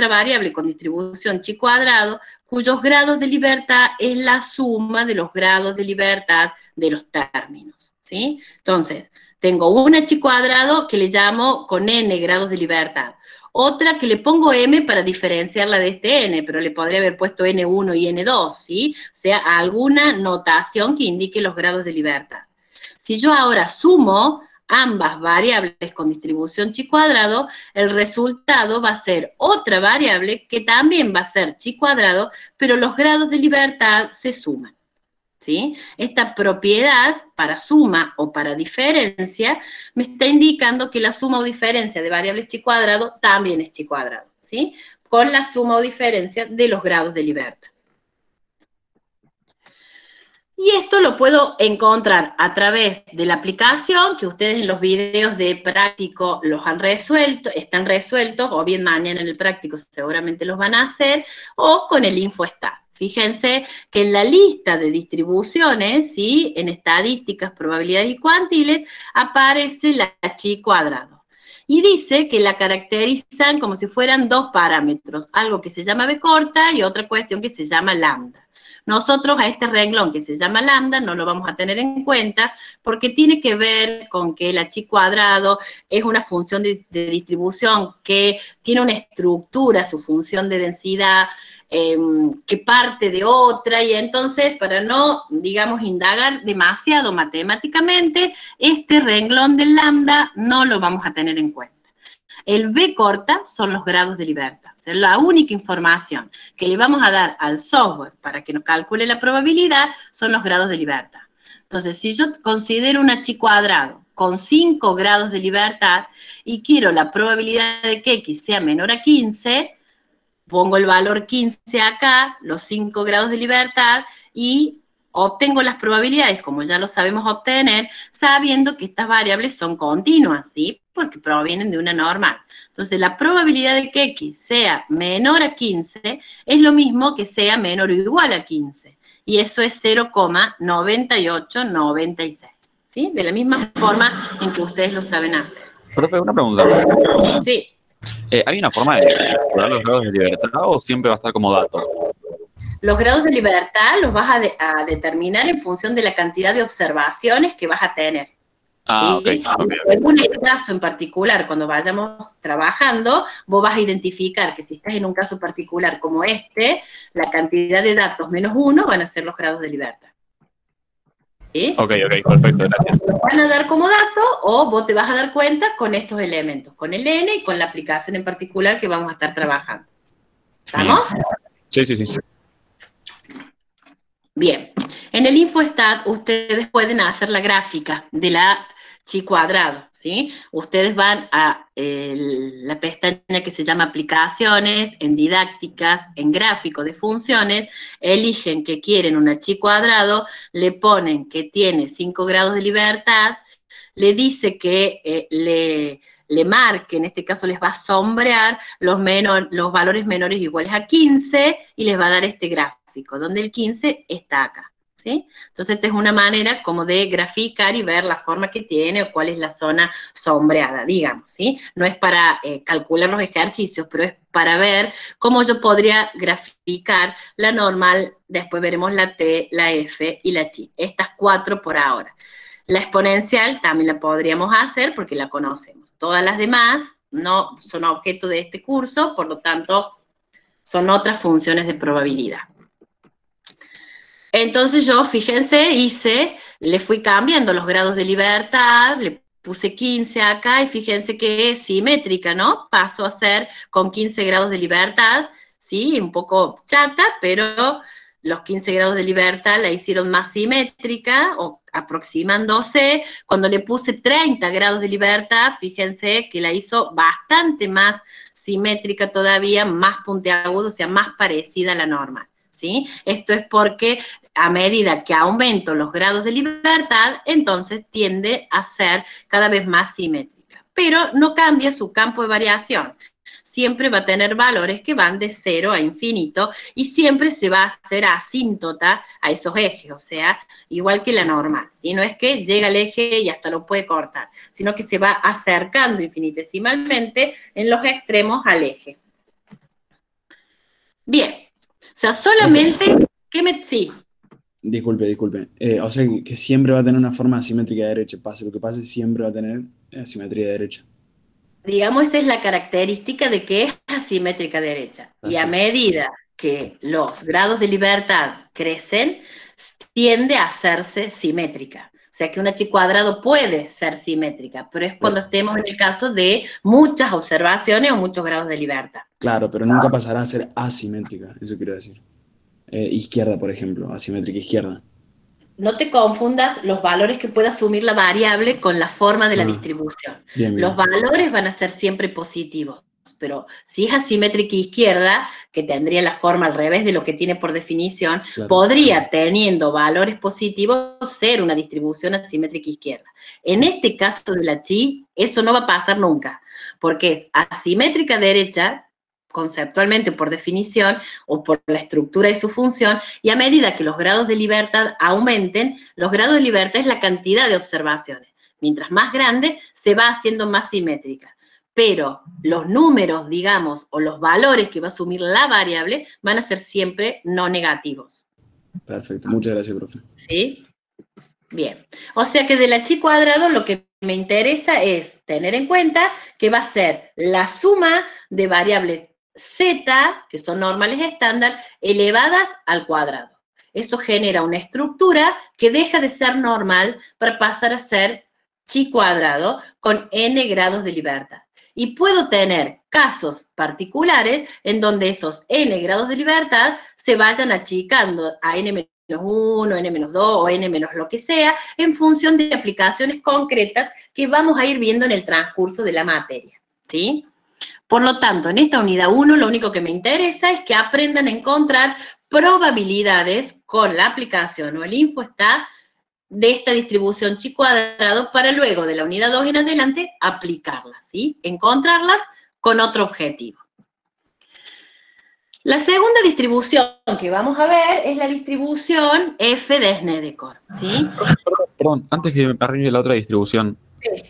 variable con distribución chi cuadrado, cuyos grados de libertad es la suma de los grados de libertad de los términos, ¿sí? Entonces, tengo una chi cuadrado que le llamo con n grados de libertad, otra que le pongo m para diferenciarla de este n, pero le podría haber puesto n1 y n2, ¿sí? O sea, alguna notación que indique los grados de libertad. Si yo ahora sumo ambas variables con distribución chi cuadrado, el resultado va a ser otra variable que también va a ser chi cuadrado, pero los grados de libertad se suman, ¿sí? Esta propiedad para suma o para diferencia me está indicando que la suma o diferencia de variables chi cuadrado también es chi cuadrado, ¿sí? Con la suma o diferencia de los grados de libertad. Y esto lo puedo encontrar a través de la aplicación, que ustedes en los videos de práctico los han resuelto, están resueltos, o bien mañana en el práctico seguramente los van a hacer, o con el InfoStat. Fíjense que en la lista de distribuciones, ¿sí? En estadísticas, probabilidades y cuantiles, aparece la chi cuadrado. Y dice que la caracterizan como si fueran dos parámetros, algo que se llama b corta y otra cuestión que se llama lambda. Nosotros a este renglón que se llama lambda no lo vamos a tener en cuenta porque tiene que ver con que la chi cuadrado es una función de distribución que tiene una estructura, su función de densidad, que parte de otra, y entonces para no, digamos, indagar demasiado matemáticamente, este renglón del lambda no lo vamos a tener en cuenta. El B corta son los grados de libertad. O sea, la única información que le vamos a dar al software para que nos calcule la probabilidad son los grados de libertad. Entonces, si yo considero una chi cuadrado con 5 grados de libertad y quiero la probabilidad de que X sea menor a 15, pongo el valor 15 acá, los 5 grados de libertad, y obtengo las probabilidades, como ya lo sabemos obtener, sabiendo que estas variables son continuas, ¿sí? Porque provienen de una normal. Entonces, la probabilidad de que X sea menor a 15 es lo mismo que sea menor o igual a 15. Y eso es 0,9896, ¿sí? De la misma forma en que ustedes lo saben hacer. Profe, una pregunta. Sí. ¿Hay una forma de calcular los grados de libertad o siempre va a estar como dato? Los grados de libertad los vas a determinar en función de la cantidad de observaciones que vas a tener. Ah, ¿sí? okay. En un caso en particular, cuando vayamos trabajando, vos vas a identificar que si estás en un caso particular como este, la cantidad de datos menos 1 van a ser los grados de libertad. ¿Sí? Ok, perfecto, gracias. Lo van a dar como dato o vos te vas a dar cuenta con estos elementos, con el n y con la aplicación en particular que vamos a estar trabajando. ¿Estamos? Sí, sí, sí. Bien. En el InfoStat ustedes pueden hacer la gráfica de la chi cuadrado, ¿sí? Ustedes van a la pestaña que se llama aplicaciones, en didácticas, en gráfico de funciones, eligen que quieren una chi cuadrado, le ponen que tiene 5 grados de libertad, le dice que le marque, en este caso les va a sombrear los valores menores o iguales a 15 y les va a dar este gráfico, donde el 15 está acá. ¿Sí? Entonces, esta es una manera como de graficar y ver la forma que tiene o cuál es la zona sombreada, digamos, ¿sí? No es para calcular los ejercicios, pero es para ver cómo yo podría graficar la normal, después veremos la T, la F y la chi. Estas 4 por ahora. La exponencial también la podríamos hacer porque la conocemos. Todas las demás no son objeto de este curso, por lo tanto, son otras funciones de probabilidad. Entonces yo, fíjense, le fui cambiando los grados de libertad, le puse 15 acá y fíjense que es simétrica, ¿no? Pasó a ser con 15 grados de libertad, ¿sí? Un poco chata, pero los 15 grados de libertad la hicieron más simétrica, o aproximándose. Cuando le puse 30 grados de libertad, fíjense que la hizo bastante más simétrica todavía, más puntiaguda, o sea, más parecida a la normal, ¿sí? Esto es porque a medida que aumento los grados de libertad, entonces tiende a ser cada vez más simétrica. Pero no cambia su campo de variación. Siempre va a tener valores que van de 0 a infinito y siempre se va a hacer asíntota a esos ejes, o sea, igual que la normal, ¿sí? No es que llega al eje y hasta lo puede cortar, sino que se va acercando infinitesimalmente en los extremos al eje. Bien, o sea, solamente sí. Disculpe. O sea que siempre va a tener una forma asimétrica de derecha. Pase lo que pase, siempre va a tener asimetría de derecha. Digamos, esa es la característica de que es asimétrica derecha. Perfecto. Y a medida que los grados de libertad crecen, tiende a hacerse simétrica. O sea que una chi cuadrado puede ser simétrica, pero es cuando estemos en el caso de muchas observaciones o muchos grados de libertad. Claro, pero nunca pasará a ser asimétrica, eso quiero decir. Izquierda, por ejemplo, asimétrica izquierda. No te confundas los valores que pueda asumir la variable con la forma de la distribución. Bien. Los valores van a ser siempre positivos, pero si es asimétrica izquierda, que tendría la forma al revés de lo que tiene por definición, Claro. podría, teniendo valores positivos, ser una distribución asimétrica izquierda. En este caso de la chi, eso no va a pasar nunca, porque es asimétrica derecha, conceptualmente por definición o por la estructura de su función, y a medida que los grados de libertad aumenten, los grados de libertad es la cantidad de observaciones. Mientras más grande, se va haciendo más simétrica. Pero los números, digamos, o los valores que va a asumir la variable van a ser siempre no negativos. Perfecto, muchas gracias, profe. ¿Sí? Bien. O sea que de la chi cuadrado lo que me interesa es tener en cuenta que va a ser la suma de variables z, que son normales estándar, elevadas al cuadrado. Eso genera una estructura que deja de ser normal para pasar a ser chi cuadrado con n grados de libertad. Y puedo tener casos particulares en donde esos n grados de libertad se vayan achicando a n-1, n-2 o n- lo que sea, en función de aplicaciones concretas que vamos a ir viendo en el transcurso de la materia, ¿sí? Por lo tanto, en esta unidad 1, lo único que me interesa es que aprendan a encontrar probabilidades con la aplicación o el InfoStat de esta distribución chi cuadrado para luego de la unidad 2 en adelante aplicarlas, ¿sí? Encontrarlas con otro objetivo. La segunda distribución que vamos a ver es la distribución F de Snedeker, ¿sí? Perdón, antes que arranque la otra distribución, Sí.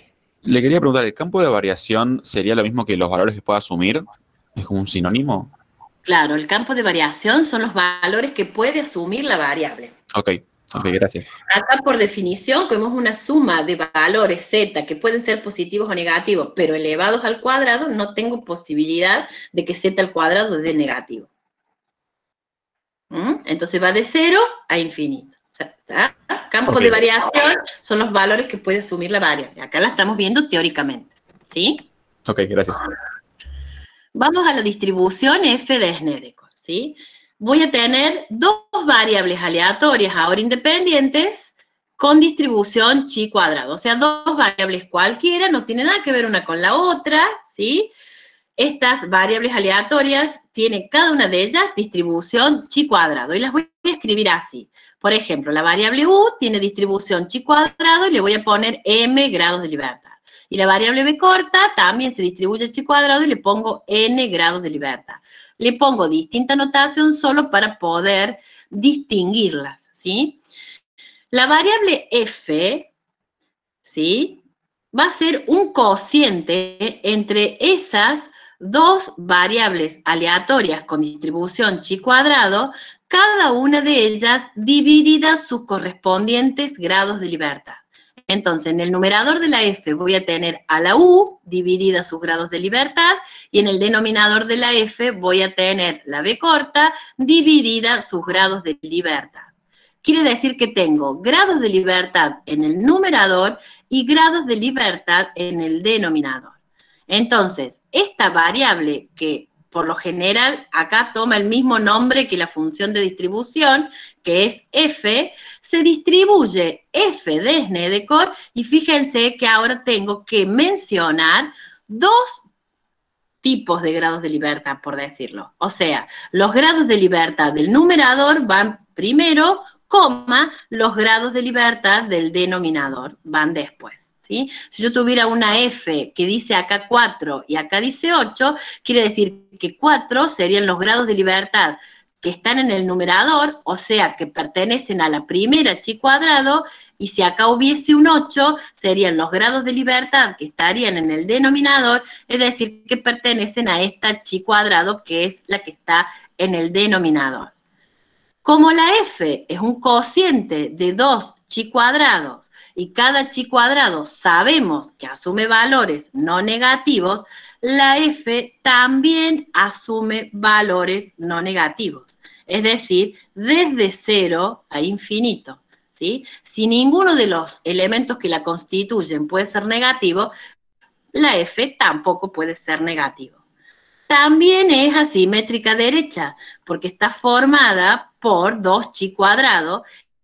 le quería preguntar, ¿el campo de variación sería lo mismo que los valores que pueda asumir? ¿Es como un sinónimo? Claro, el campo de variación son los valores que puede asumir la variable. Ok, gracias. Acá, por definición, como es una suma de valores z que pueden ser positivos o negativos, pero elevados al cuadrado, no tengo posibilidad de que z al cuadrado dé negativo. Entonces va de 0 a infinito. O sea, Campo Ok. de variación son los valores que puede asumir la variable. Acá la estamos viendo teóricamente, ¿sí? Ok, gracias. Vamos a la distribución f de Snedeker, ¿sí? Voy a tener dos variables aleatorias ahora independientes con distribución chi cuadrado. O sea, dos variables cualquiera, no tienen nada que ver una con la otra, ¿sí? Estas variables aleatorias tienen cada una de ellas distribución chi cuadrado y las voy a escribir así. Por ejemplo, la variable u tiene distribución chi cuadrado y le voy a poner m grados de libertad. Y la variable b corta también se distribuye chi cuadrado y le pongo n grados de libertad. Le pongo distinta notación solo para poder distinguirlas, ¿sí? La variable f, ¿sí? Va a ser un cociente entre esas dos variables aleatorias con distribución chi cuadrado, cada una de ellas dividida sus correspondientes grados de libertad. Entonces, en el numerador de la f voy a tener a la u dividida sus grados de libertad y en el denominador de la f voy a tener la b corta dividida sus grados de libertad. Quiere decir que tengo grados de libertad en el numerador y grados de libertad en el denominador. Entonces, esta variable que por lo general acá toma el mismo nombre que la función de distribución, que es f, se distribuye f de Snedeker y fíjense que ahora tengo que mencionar dos tipos de grados de libertad, por decirlo. O sea, los grados de libertad del numerador van primero, coma, los grados de libertad del denominador van después, ¿sí? Si yo tuviera una f que dice acá 4 y acá dice 8, quiere decir que 4 serían los grados de libertad que están en el numerador, o sea, que pertenecen a la primera chi cuadrado, y si acá hubiese un 8, serían los grados de libertad que estarían en el denominador, es decir, que pertenecen a esta chi cuadrado, que es la que está en el denominador. Como la f es un cociente de dos chi cuadrados y cada chi cuadrado sabemos que asume valores no negativos, la f también asume valores no negativos. Es decir, desde 0 a infinito, ¿sí? Si ninguno de los elementos que la constituyen puede ser negativo, la f tampoco puede ser negativo. También es asimétrica derecha, porque está formada por dos chi cuadrado,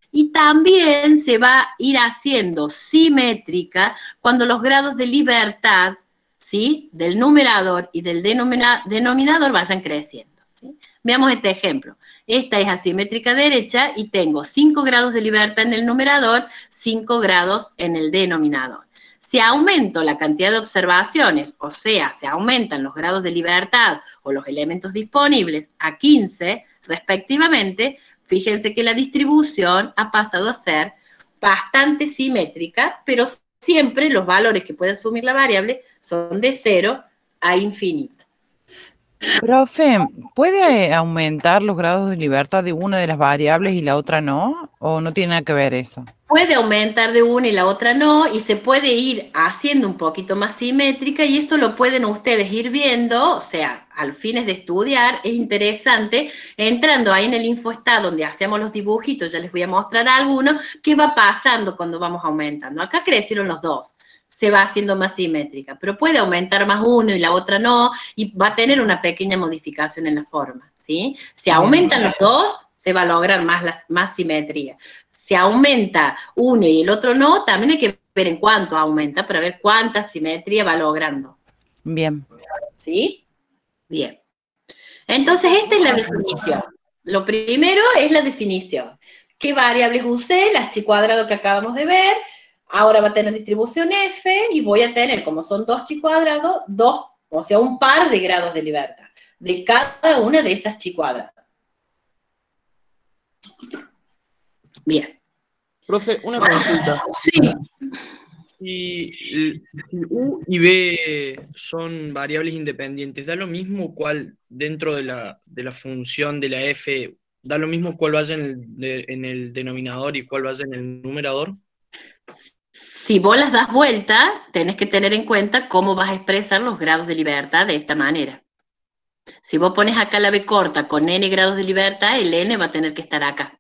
y también se va a ir haciendo simétrica cuando los grados de libertad, ¿sí?, del numerador y del denominador vayan creciendo, ¿sí? Veamos este ejemplo. Esta es asimétrica derecha y tengo 5 grados de libertad en el numerador, 5 grados en el denominador. Si aumento la cantidad de observaciones, o sea, se aumentan los grados de libertad o los elementos disponibles a 15 respectivamente, fíjense que la distribución ha pasado a ser bastante simétrica, pero siempre los valores que puede asumir la variable son de 0 a infinito. Profe, ¿puede aumentar los grados de libertad de una de las variables y la otra no? ¿O no tiene nada que ver eso? Puede aumentar de una y la otra no, y se puede ir haciendo un poquito más simétrica, y eso lo pueden ustedes ir viendo, o sea, a los fines de estudiar, es interesante, entrando ahí en el InfoStat donde hacemos los dibujitos, ya les voy a mostrar algunos, qué va pasando cuando vamos aumentando. Acá crecieron los dos, se va haciendo más simétrica, pero puede aumentar más uno y la otra no, y va a tener una pequeña modificación en la forma, ¿sí? Si aumentan los dos, se va a lograr más simetría. Si aumenta uno y el otro no, también hay que ver en cuánto aumenta para ver cuánta simetría va logrando. Bien. ¿Sí? Bien. Entonces, esta es la definición. Lo primero es la definición. ¿Qué variables usé? Las chi cuadrado que acabamos de ver. Ahora va a tener distribución f y voy a tener, como son dos chi cuadrado, dos, o sea, un par de grados de libertad de cada una de esas chi cuadrado. Bien. Profe, una consulta. Sí. Si U y B son variables independientes, ¿da lo mismo cuál dentro de la función de la f, da lo mismo cuál vaya en el denominador y cuál vaya en el numerador? Si vos las das vuelta, tenés que tener en cuenta cómo vas a expresar los grados de libertad de esta manera. Si vos pones acá la b corta con n grados de libertad, el n va a tener que estar acá,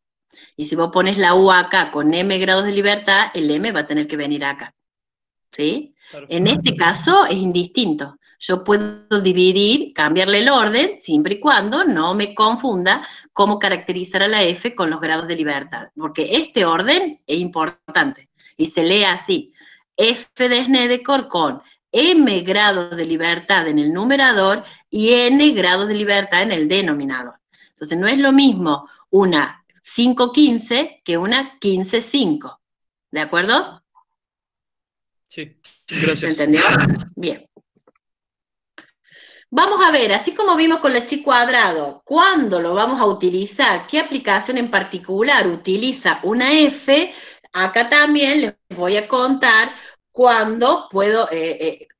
Y si vos pones la U acá con M grados de libertad, el M va a tener que venir acá, ¿sí? Claro. En este caso es indistinto. Yo puedo dividir, cambiarle el orden, siempre y cuando no me confunda cómo caracterizar a la F con los grados de libertad, porque este orden es importante, y se lee así: F de Snedeker con M grados de libertad en el numerador y N grados de libertad en el denominador. Entonces no es lo mismo una 5-15 que una 15-5, ¿de acuerdo? Sí, ¿Se gracias. entendió? Bien. Vamos a ver, así como vimos con la chi cuadrado, ¿cuándo lo vamos a utilizar? ¿Qué aplicación en particular utiliza una F? Acá también les voy a contar cuándo puedo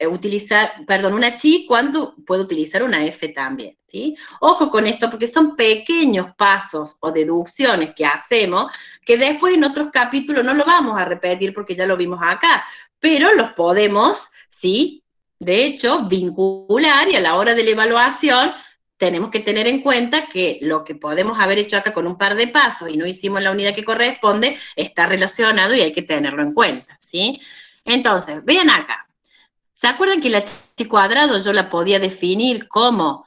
utilizar, perdón, una chi, cuándo puedo utilizar una F también, ¿sí? Ojo con esto, porque son pequeños pasos o deducciones que hacemos, que después en otros capítulos no lo vamos a repetir porque ya lo vimos acá, pero los podemos, ¿sí?, de hecho, vincular, y a la hora de la evaluación tenemos que tener en cuenta que lo que podemos haber hecho acá con un par de pasos y no hicimos la unidad que corresponde, está relacionado y hay que tenerlo en cuenta, ¿sí? Entonces, vean acá. ¿Se acuerdan que la chi cuadrado yo la podía definir como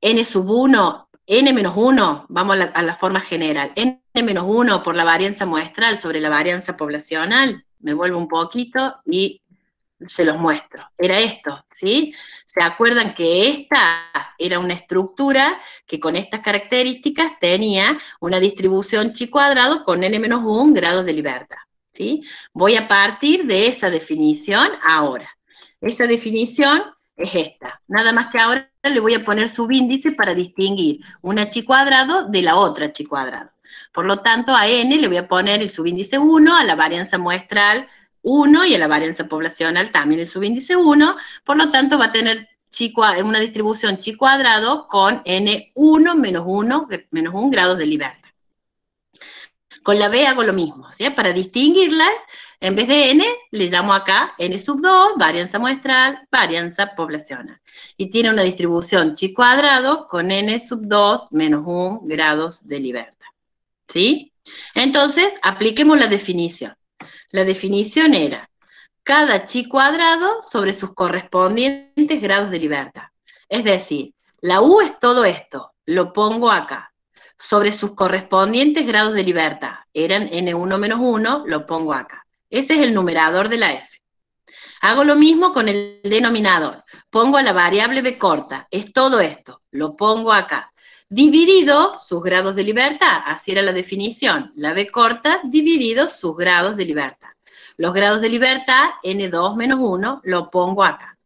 n sub 1, n menos 1, vamos a la forma general, n menos 1 por la varianza muestral sobre la varianza poblacional? Me vuelvo un poquito y se los muestro. Era esto, ¿sí? ¿Se acuerdan que esta era una estructura que con estas características tenía una distribución chi cuadrado con n-1 grados de libertad, ¿sí? Voy a partir de esa definición ahora. Esa definición es esta. Nada más que ahora le voy a poner subíndice para distinguir una chi cuadrado de la otra chi cuadrado. Por lo tanto, a n le voy a poner el subíndice 1, a la varianza muestral 1 y a la varianza poblacional también el subíndice 1, por lo tanto va a tener una distribución chi cuadrado con n1 menos 1 grados de libertad. Con la B hago lo mismo, ¿sí? Para distinguirlas, en vez de n, le llamo acá n sub 2, varianza muestral, varianza poblacional. Y tiene una distribución chi cuadrado con n sub 2 menos 1 grados de libertad, ¿sí? Entonces, apliquemos la definición. La definición era cada chi cuadrado sobre sus correspondientes grados de libertad. Es decir, la U es todo esto, lo pongo acá. Sobre sus correspondientes grados de libertad, eran n1 menos 1, lo pongo acá. Ese es el numerador de la F. Hago lo mismo con el denominador. Pongo a la variable b corta, es todo esto, lo pongo acá. Dividido sus grados de libertad, así era la definición, la b corta dividido sus grados de libertad. Los grados de libertad, n2 menos 1, lo pongo acá.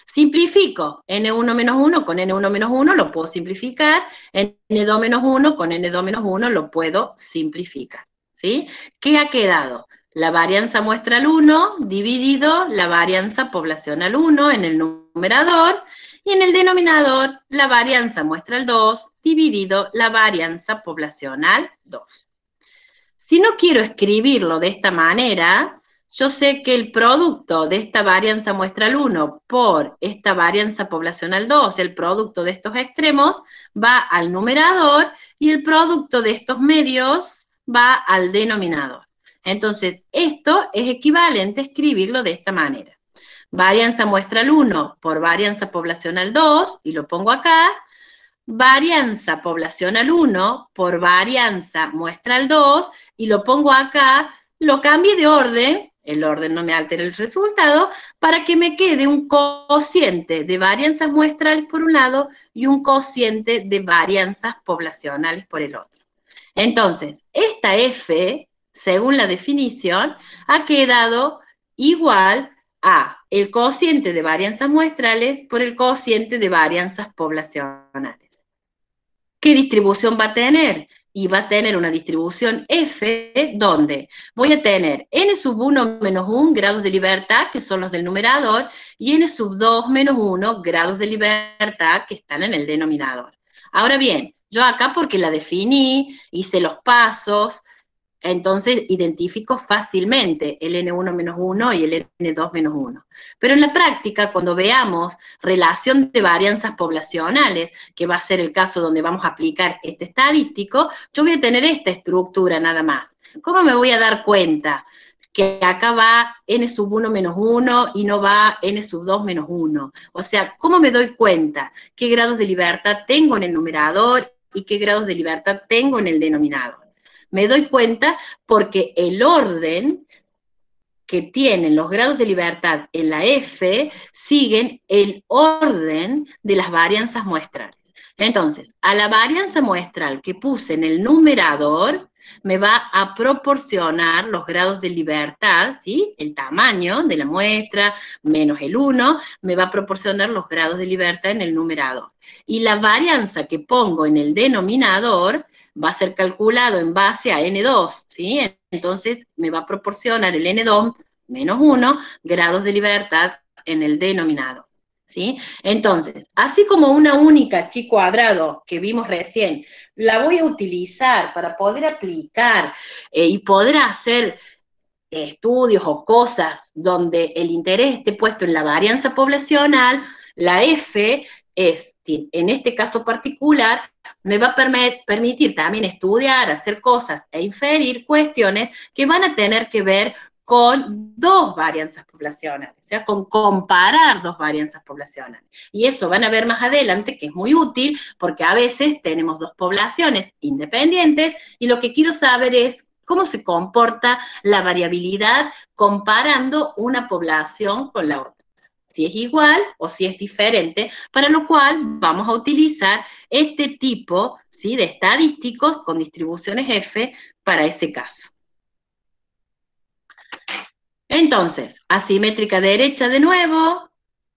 Simplifico, n1 menos 1 con n1 menos 1 lo puedo simplificar, n2 menos 1 con n2 menos 1 lo puedo simplificar, ¿sí? ¿Qué ha quedado? La varianza muestral 1 dividido la varianza poblacional 1 en el numerador, y en el denominador la varianza muestral 2 dividido la varianza poblacional 2. Si no quiero escribirlo de esta manera, yo sé que el producto de esta varianza muestral 1 por esta varianza poblacional 2, el producto de estos extremos, va al numerador y el producto de estos medios va al denominador. Entonces, esto es equivalente a escribirlo de esta manera. Varianza muestral 1 por varianza poblacional 2, y lo pongo acá. Varianza poblacional 1 por varianza muestral 2, y lo pongo acá, lo cambié de orden, el orden no me altera el resultado, para que me quede un cociente de varianzas muestrales por un lado y un cociente de varianzas poblacionales por el otro. Entonces, esta F, según la definición, ha quedado igual a el cociente de varianzas muestrales por el cociente de varianzas poblacionales. ¿Qué distribución va a tener? Y va a tener una distribución F donde voy a tener n sub 1 menos 1 grados de libertad, que son los del numerador, y n sub 2 menos 1 grados de libertad, que están en el denominador. Ahora bien, yo acá porque la definí, hice los pasos, entonces identifico fácilmente el N1 menos 1 y el N2 menos 1. Pero en la práctica, cuando veamos relación de varianzas poblacionales, que va a ser el caso donde vamos a aplicar este estadístico, yo voy a tener esta estructura nada más. ¿Cómo me voy a dar cuenta que acá va N sub 1 menos 1 y no va N sub 2 menos 1? O sea, ¿cómo me doy cuenta qué grados de libertad tengo en el numerador y qué grados de libertad tengo en el denominador? Me doy cuenta porque el orden que tienen los grados de libertad en la F siguen el orden de las varianzas muestrales. Entonces, a la varianza muestral que puse en el numerador, me va a proporcionar los grados de libertad, ¿sí? El tamaño de la muestra menos el 1, me va a proporcionar los grados de libertad en el numerador. Y la varianza que pongo en el denominador va a ser calculado en base a N2, ¿sí? Entonces me va a proporcionar el N2 menos 1 grados de libertad en el denominador, ¿sí? Entonces, así como una única chi cuadrado que vimos recién, la voy a utilizar para poder aplicar y poder hacer estudios o cosas donde el interés esté puesto en la varianza poblacional, la F es, en este caso particular, me va a permitir también estudiar, hacer cosas e inferir cuestiones que van a tener que ver con dos varianzas poblacionales, o sea, con comparar dos varianzas poblacionales. Y eso van a ver más adelante, que es muy útil, porque a veces tenemos dos poblaciones independientes, y lo que quiero saber es cómo se comporta la variabilidad comparando una población con la otra. Si es igual o si es diferente, para lo cual vamos a utilizar este tipo, ¿sí?, de estadísticos con distribuciones F para ese caso. Entonces, asimétrica derecha de nuevo,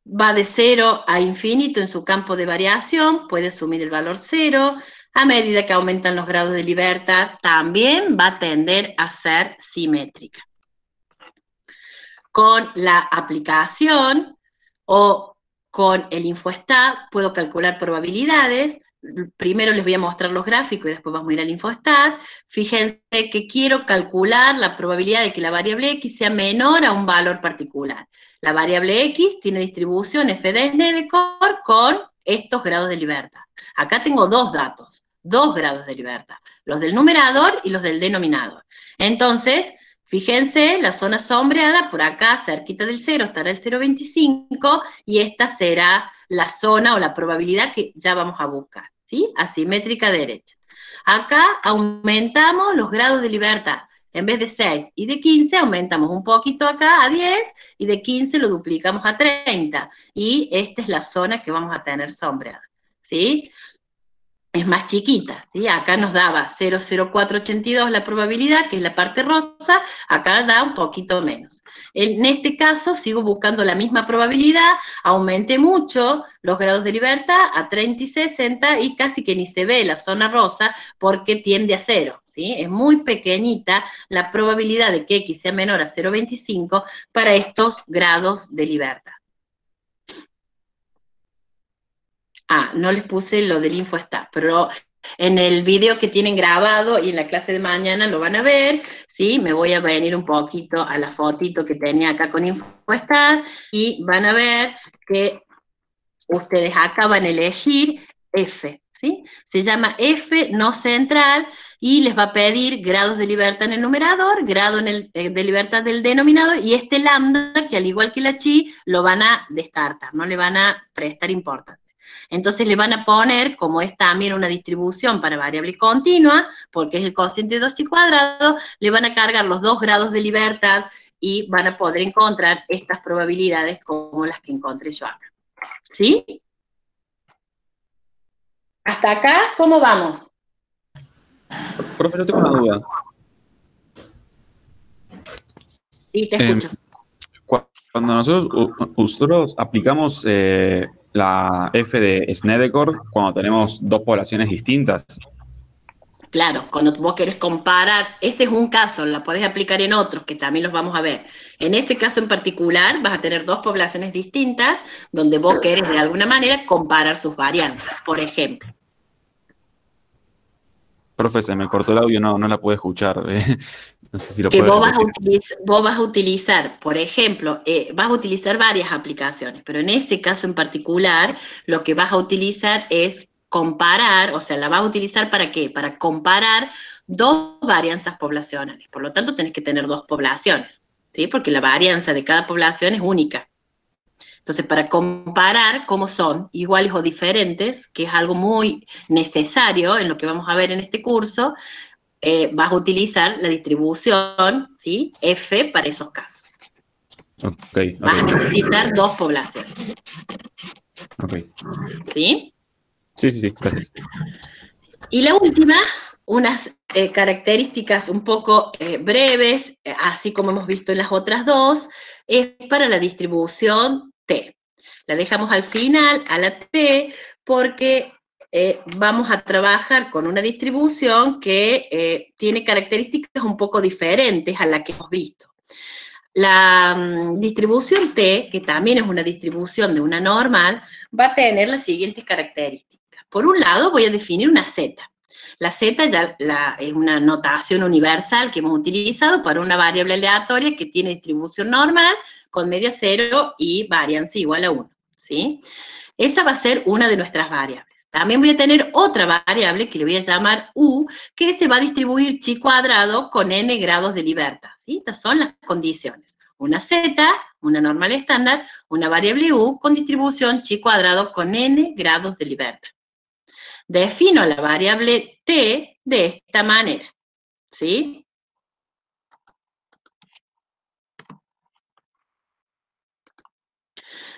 va de 0 a infinito en su campo de variación, puede asumir el valor 0, a medida que aumentan los grados de libertad, también va a tender a ser simétrica. Con la aplicación o con el InfoStat puedo calcular probabilidades. Primero les voy a mostrar los gráficos y después vamos a ir al InfoStat. Fíjense que quiero calcular la probabilidad de que la variable X sea menor a un valor particular. La variable X tiene distribución f de Snedeker con estos grados de libertad. Acá tengo dos datos, 2 grados de libertad, los del numerador y los del denominador. Entonces, fíjense, la zona sombreada, por acá, cerquita del 0, estará el 0,25, y esta será la zona o la probabilidad que ya vamos a buscar, ¿sí? Asimétrica derecha. Acá aumentamos los grados de libertad. En vez de 6 y de 15, aumentamos un poquito acá a 10, y de 15 lo duplicamos a 30. Y esta es la zona que vamos a tener sombreada, ¿sí? Es más chiquita, ¿sí? Acá nos daba 0,0482 la probabilidad, que es la parte rosa, acá da un poquito menos. En este caso sigo buscando la misma probabilidad, aumenté mucho los grados de libertad a 30 y 60, y casi que ni se ve la zona rosa porque tiende a 0, ¿sí? Es muy pequeñita la probabilidad de que X sea menor a 0,25 para estos grados de libertad. Ah, no les puse lo del InfoStat, pero en el video que tienen grabado y en la clase de mañana lo van a ver, ¿sí? Me voy a venir un poquito a la fotito que tenía acá con InfoStat, y van a ver que ustedes acá van a elegir F, ¿sí? Se llama F no central, y les va a pedir grados de libertad en el numerador, grado de libertad del denominador, y este lambda, que al igual que la chi, lo van a descartar, no le van a prestar importancia. Entonces le van a poner, como es también una distribución para variable continua, porque es el cociente de 2chi cuadrado, le van a cargar los 2 grados de libertad, y van a poder encontrar estas probabilidades como las que encontré yo acá. ¿Sí? ¿Hasta acá cómo vamos? Profe, yo tengo una duda. Sí, te escucho. Cuando nosotros aplicamos la F de Snedeker, cuando tenemos dos poblaciones distintas. Claro, cuando vos querés comparar, ese es un caso, la podés aplicar en otros, que también los vamos a ver. En este caso en particular, vas a tener dos poblaciones distintas, donde vos querés de alguna manera comparar sus varianzas, por ejemplo. Profe, se me cortó el audio, no la pude escuchar. No sé si lo Que puede vos vas a repetir. vos vas a utilizar, por ejemplo, vas a utilizar varias aplicaciones, pero en ese caso en particular, lo que vas a utilizar es comparar, o sea, la vas a utilizar ¿para qué? Para comparar dos varianzas poblacionales. Por lo tanto, tenés que tener dos poblaciones, ¿sí? Porque la varianza de cada población es única. Entonces, para comparar cómo son iguales o diferentes, que es algo muy necesario en lo que vamos a ver en este curso, vas a utilizar la distribución, ¿sí? F para esos casos. Ok, Vas a ok, necesitar dos poblaciones, ok. ¿sí? Sí, gracias. Y la última, unas características un poco breves, así como hemos visto en las otras dos, es para la distribución T. La dejamos al final, a la T, porque vamos a trabajar con una distribución que tiene características un poco diferentes a la que hemos visto. La distribución T, que también es una distribución de una normal, va a tener las siguientes características. Por un lado, voy a definir una Z. La Z ya es una notación universal que hemos utilizado para una variable aleatoria que tiene distribución normal con media 0 y varianza igual a 1, ¿sí? Esa va a ser una de nuestras variables. También voy a tener otra variable que le voy a llamar U, que se va a distribuir chi cuadrado con n grados de libertad, ¿sí? Estas son las condiciones. Una Z, una normal estándar, una variable U con distribución chi cuadrado con n grados de libertad. Defino la variable T de esta manera, ¿sí?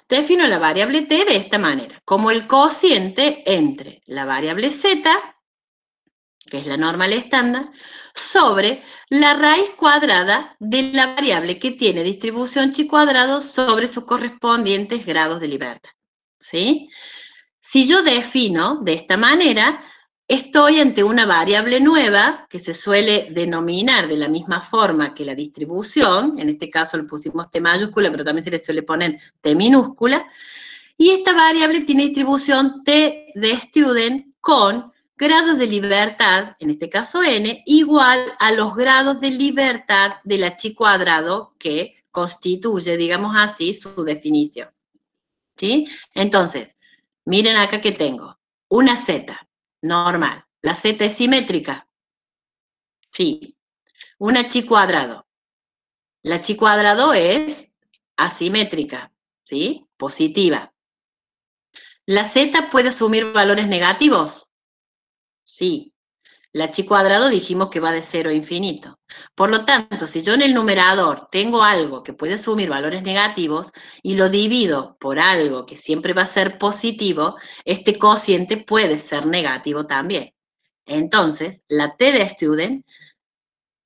Defino la variable T de esta manera, como el cociente entre la variable Z, que es la normal estándar, sobre la raíz cuadrada de la variable que tiene distribución chi cuadrado sobre sus correspondientes grados de libertad, ¿sí? Si yo defino de esta manera, estoy ante una variable nueva que se suele denominar de la misma forma que la distribución, en este caso le pusimos T mayúscula, pero también se le suele poner T minúscula, y esta variable tiene distribución T de student con grados de libertad, en este caso n, igual a los grados de libertad de la chi cuadrado que constituye, digamos así, su definición, ¿sí? Entonces, miren acá que tengo una Z normal. ¿La Z es simétrica? Sí. Una chi cuadrado. La chi cuadrado es asimétrica, ¿sí? Positiva. ¿La Z puede asumir valores negativos? Sí. La chi cuadrado dijimos que va de 0 a infinito. Por lo tanto, si yo en el numerador tengo algo que puede asumir valores negativos y lo divido por algo que siempre va a ser positivo, este cociente puede ser negativo también. Entonces, la T de student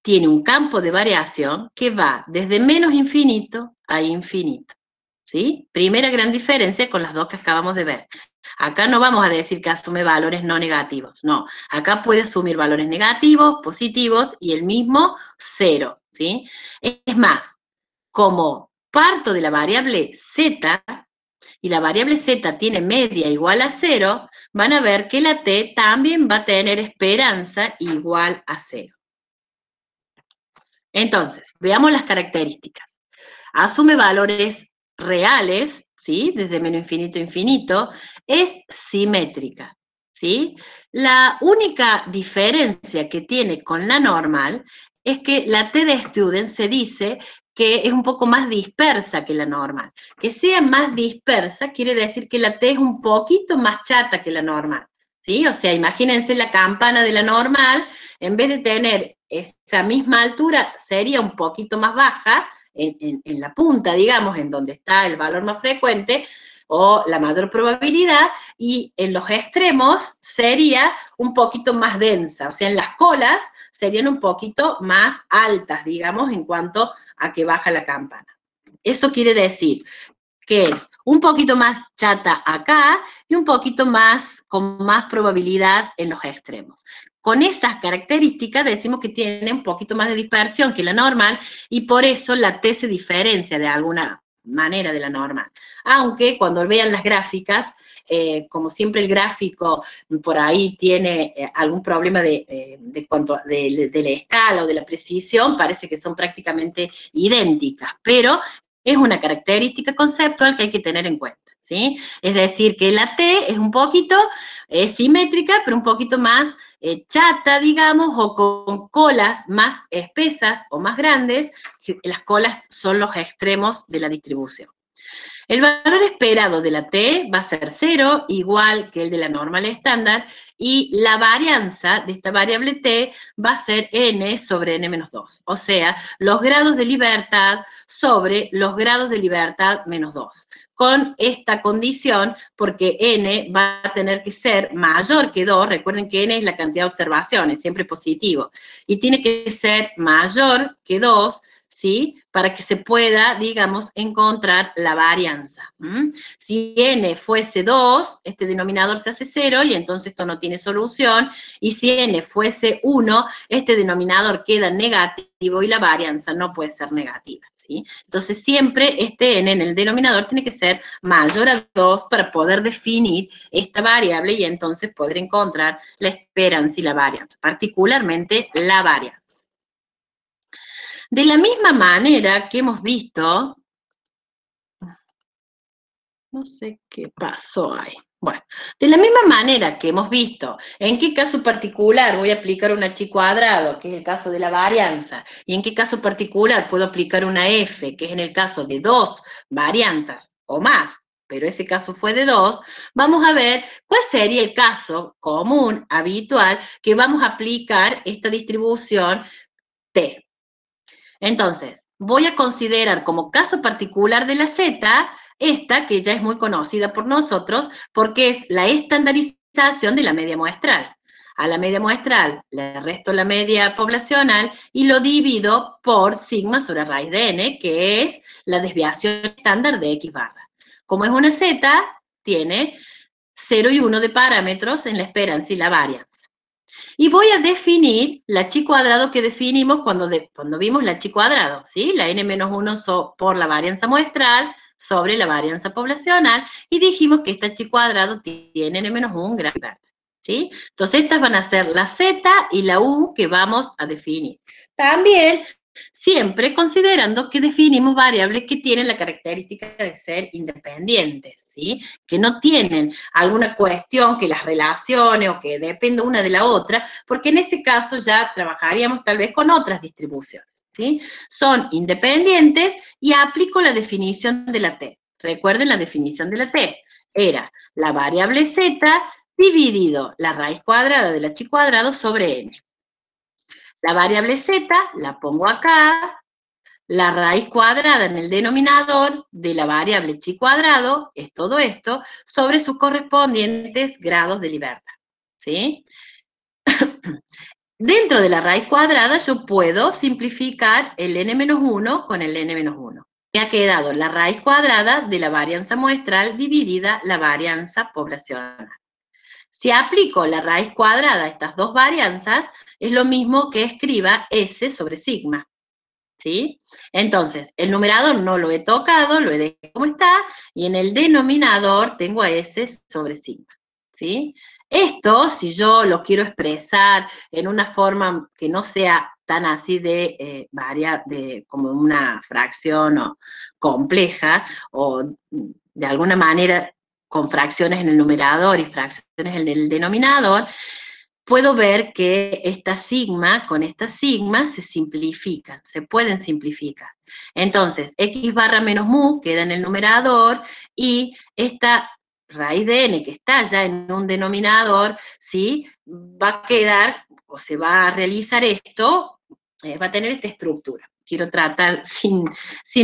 tiene un campo de variación que va desde menos infinito a infinito, ¿sí? Primera gran diferencia con las dos que acabamos de ver. Acá no vamos a decir que asume valores no negativos, no. Acá puede asumir valores negativos, positivos y el mismo 0, ¿sí? Es más, como parto de la variable z y la variable z tiene media igual a 0, van a ver que la t también va a tener esperanza igual a 0. Entonces, veamos las características. Asume valores reales, ¿sí? Desde menos infinito a infinito, es simétrica, ¿sí? La única diferencia que tiene con la normal es que la T de student se dice que es un poco más dispersa que la normal. Que sea más dispersa quiere decir que la T es un poquito más chata que la normal, ¿sí? O sea, imagínense la campana de la normal, en vez de tener esa misma altura, sería un poquito más baja, en la punta, digamos, en donde está el valor más frecuente o la mayor probabilidad, y en los extremos sería un poquito más densa, o sea, en las colas serían un poquito más altas, digamos, en cuanto a que baja la campana. Eso quiere decir que es un poquito más chata acá y un poquito más, con más probabilidad en los extremos. Con esas características decimos que tiene un poquito más de dispersión que la normal y por eso la T se diferencia de alguna manera de la normal. Aunque cuando vean las gráficas como siempre el gráfico por ahí tiene algún problema de la escala o de la precisión, parece que son prácticamente idénticas, pero es una característica conceptual que hay que tener en cuenta, ¿sí? Es decir, que la T es un poquito simétrica, pero un poquito más chata, digamos, o con colas más espesas o más grandes, que las colas son los extremos de la distribución. El valor esperado de la T va a ser 0, igual que el de la normal estándar, y la varianza de esta variable T va a ser n sobre n menos 2, o sea, los grados de libertad sobre los grados de libertad menos 2. Con esta condición, porque n va a tener que ser mayor que 2, recuerden que n es la cantidad de observaciones, siempre positivo, y tiene que ser mayor que 2, ¿sí? Para que se pueda, digamos, encontrar la varianza. Si n fuese 2, este denominador se hace 0 y entonces esto no tiene solución, y si n fuese 1, este denominador queda negativo y la varianza no puede ser negativa, ¿sí? Entonces siempre este n en el denominador tiene que ser mayor a 2 para poder definir esta variable y entonces poder encontrar la esperanza y la varianza, particularmente la varianza. De la misma manera que hemos visto, no sé qué pasó ahí. Bueno, de la misma manera que hemos visto en qué caso particular voy a aplicar un h cuadrado, que es el caso de la varianza, y en qué caso particular puedo aplicar una f, que es en el caso de 2 varianzas o más, pero ese caso fue de 2, vamos a ver cuál sería el caso común, habitual, que vamos a aplicar esta distribución T. Entonces, voy a considerar como caso particular de la Z, esta que ya es muy conocida por nosotros, porque es la estandarización de la media muestral. A la media muestral le resto la media poblacional y lo divido por sigma sobre raíz de n, que es la desviación estándar de x barra. Como es una Z, tiene 0 y 1 de parámetros en la esperanza y la varianza. Y voy a definir la chi cuadrado que definimos cuando vimos la chi cuadrado, ¿sí? La n-1 por la varianza muestral sobre la varianza poblacional, y dijimos que esta chi cuadrado tiene n-1 gran libertad, ¿sí? Entonces estas van a ser la z y la u que vamos a definir. También siempre considerando que definimos variables que tienen la característica de ser independientes, ¿sí? Que no tienen alguna cuestión que las relacione o que dependa una de la otra, porque en ese caso ya trabajaríamos tal vez con otras distribuciones, ¿sí? Son independientes y aplico la definición de la T. Recuerden la definición de la T. Era la variable z dividido la raíz cuadrada de la chi cuadrado sobre n. La variable z la pongo acá, la raíz cuadrada en el denominador de la variable chi cuadrado, es todo esto, sobre sus correspondientes grados de libertad, ¿sí? Dentro de la raíz cuadrada yo puedo simplificar el n-1 con el n-1. Me ha quedado la raíz cuadrada de la varianza muestral dividida la varianza poblacional. Si aplico la raíz cuadrada a estas dos varianzas, es lo mismo que escriba S sobre sigma, ¿sí? Entonces, el numerador no lo he tocado, lo he dejado como está, y en el denominador tengo a S sobre sigma, ¿sí? Esto, si yo lo quiero expresar en una forma que no sea tan así de como una fracción o compleja, o de alguna manera con fracciones en el numerador y fracciones en el denominador, puedo ver que esta sigma con esta sigma se simplifican, se pueden simplificar. Entonces, x barra menos mu queda en el numerador y esta raíz de n que está ya en un denominador, ¿sí? Va a quedar, o se va a realizar esto, va a tener esta estructura. Quiero tratar sin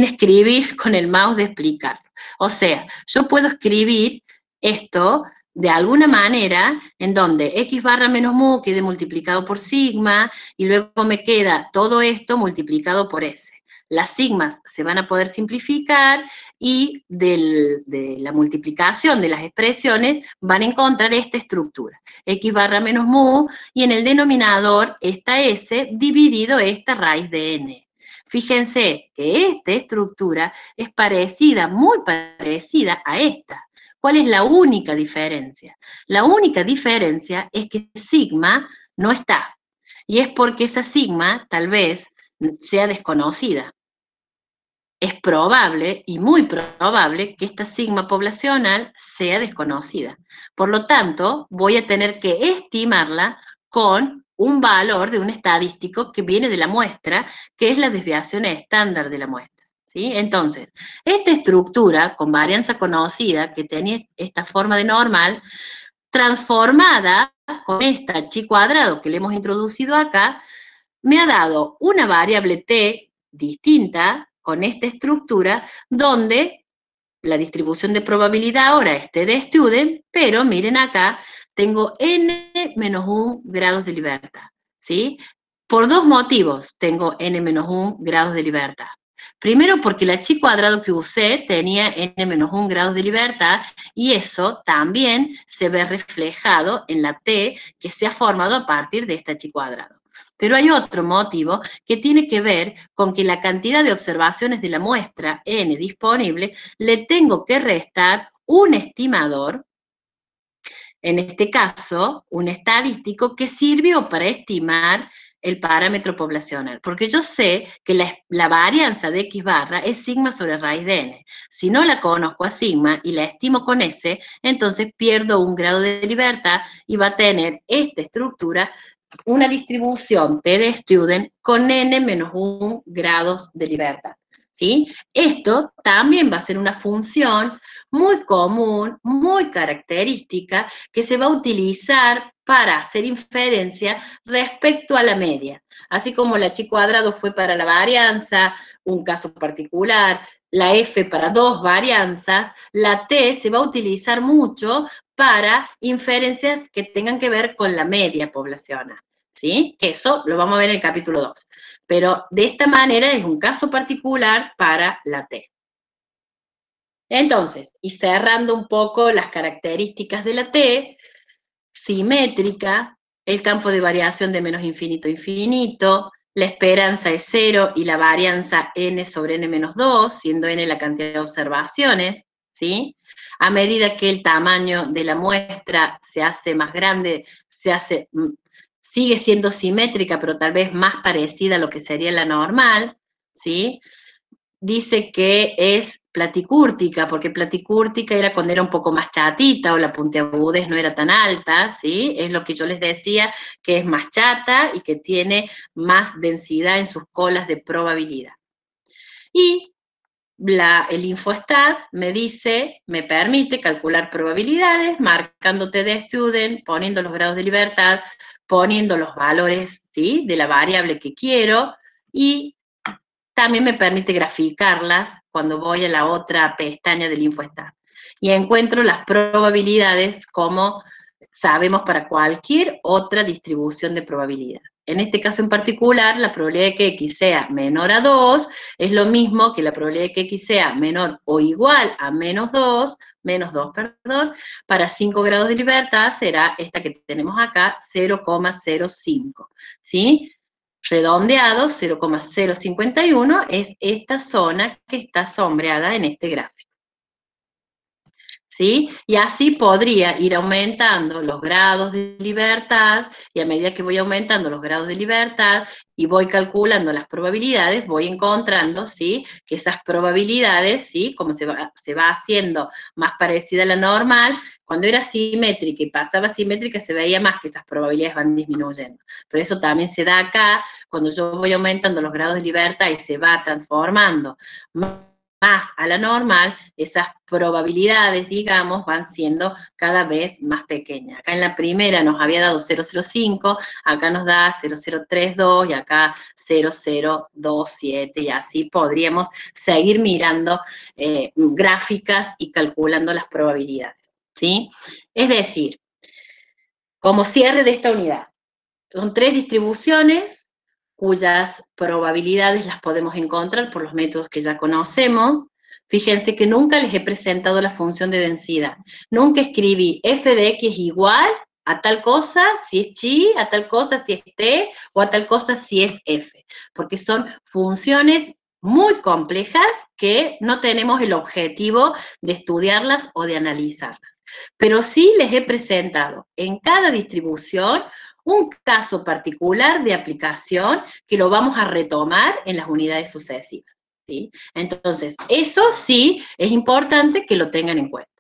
escribir con el mouse de explicarlo. O sea, yo puedo escribir esto de alguna manera en donde x barra menos mu quede multiplicado por sigma y luego me queda todo esto multiplicado por s. Las sigmas se van a poder simplificar y de la multiplicación de las expresiones van a encontrar esta estructura. X barra menos mu y en el denominador esta s dividido esta raíz de n. Fíjense que esta estructura es parecida, muy parecida a esta. ¿Cuál es la única diferencia? La única diferencia es que sigma no está. Y es porque esa sigma tal vez sea desconocida. Es probable y muy probable que esta sigma poblacional sea desconocida. Por lo tanto, voy a tener que estimarla con un valor de un estadístico que viene de la muestra, que es la desviación estándar de la muestra. ¿Sí? Entonces, esta estructura con varianza conocida, que tenía esta forma de normal, transformada con esta chi cuadrado que le hemos introducido acá, me ha dado una variable t distinta con esta estructura, donde la distribución de probabilidad ahora es t de student, pero miren acá, tengo n-1 grados de libertad, ¿sí? Por dos motivos tengo n-1 grados de libertad. Primero, porque la chi cuadrado que usé tenía n-1 grados de libertad, y eso también se ve reflejado en la t que se ha formado a partir de esta chi cuadrado. Pero hay otro motivo que tiene que ver con que la cantidad de observaciones de la muestra n disponible le tengo que restar un estimador, en este caso, un estadístico que sirvió para estimar el parámetro poblacional, porque yo sé que la varianza de x barra es sigma sobre raíz de n. Si no la conozco a sigma y la estimo con s, entonces pierdo un grado de libertad y va a tener esta estructura una distribución t de student con n-1 grados de libertad, ¿sí? Esto también va a ser una función muy común, muy característica, que se va a utilizar para hacer inferencia respecto a la media. Así como la chi cuadrado fue para la varianza, un caso particular, la f para dos varianzas, la t se va a utilizar mucho para inferencias que tengan que ver con la media poblacional, ¿sí? Eso lo vamos a ver en el capítulo 2. Pero de esta manera es un caso particular para la t. Entonces, y cerrando un poco las características de la t, simétrica, el campo de variación de menos infinito a infinito, la esperanza es 0 y la varianza n sobre n menos 2, siendo n la cantidad de observaciones, ¿sí? A medida que el tamaño de la muestra se hace más grande, sigue siendo simétrica, pero tal vez más parecida a lo que sería la normal, ¿sí? Dice que es platicúrtica, porque platicúrtica era cuando era un poco más chatita o la puntiagudez no era tan alta, ¿sí? Es lo que yo les decía, que es más chata y que tiene más densidad en sus colas de probabilidad. Y el InfoStat me permite calcular probabilidades, marcándote de student, poniendo los grados de libertad, poniendo los valores, ¿sí?, de la variable que quiero, y también me permite graficarlas cuando voy a la otra pestaña del InfoStat. Y encuentro las probabilidades como sabemos para cualquier otra distribución de probabilidad. En este caso en particular, la probabilidad de que x sea menor a 2 es lo mismo que la probabilidad de que x sea menor o igual a menos 2, para 5 grados de libertad será esta que tenemos acá, 0,05, ¿sí? Redondeado, 0,051 es esta zona que está sombreada en este gráfico, ¿sí? Y así podría ir aumentando los grados de libertad, y a medida que voy aumentando los grados de libertad y voy calculando las probabilidades, voy encontrando, ¿sí?, que esas probabilidades, ¿sí?, como se va haciendo más parecida a la normal, cuando era simétrica y pasaba simétrica se veía más que esas probabilidades van disminuyendo. Pero eso también se da acá, cuando yo voy aumentando los grados de libertad y se va transformando más a la normal, esas probabilidades, digamos, van siendo cada vez más pequeñas. Acá en la primera nos había dado 0,05, acá nos da 0,032 y acá 0,027, y así podríamos seguir mirando gráficas y calculando las probabilidades, ¿sí? Es decir, como cierre de esta unidad, son 3 distribuciones cuyas probabilidades las podemos encontrar por los métodos que ya conocemos. Fíjense que nunca les he presentado la función de densidad. Nunca escribí f de x es igual a tal cosa si es chi, a tal cosa si es t, o a tal cosa si es f, porque son funciones muy complejas que no tenemos el objetivo de estudiarlas o de analizarlas. Pero sí les he presentado en cada distribución un caso particular de aplicación que lo vamos a retomar en las unidades sucesivas, ¿sí? Entonces, eso sí es importante que lo tengan en cuenta.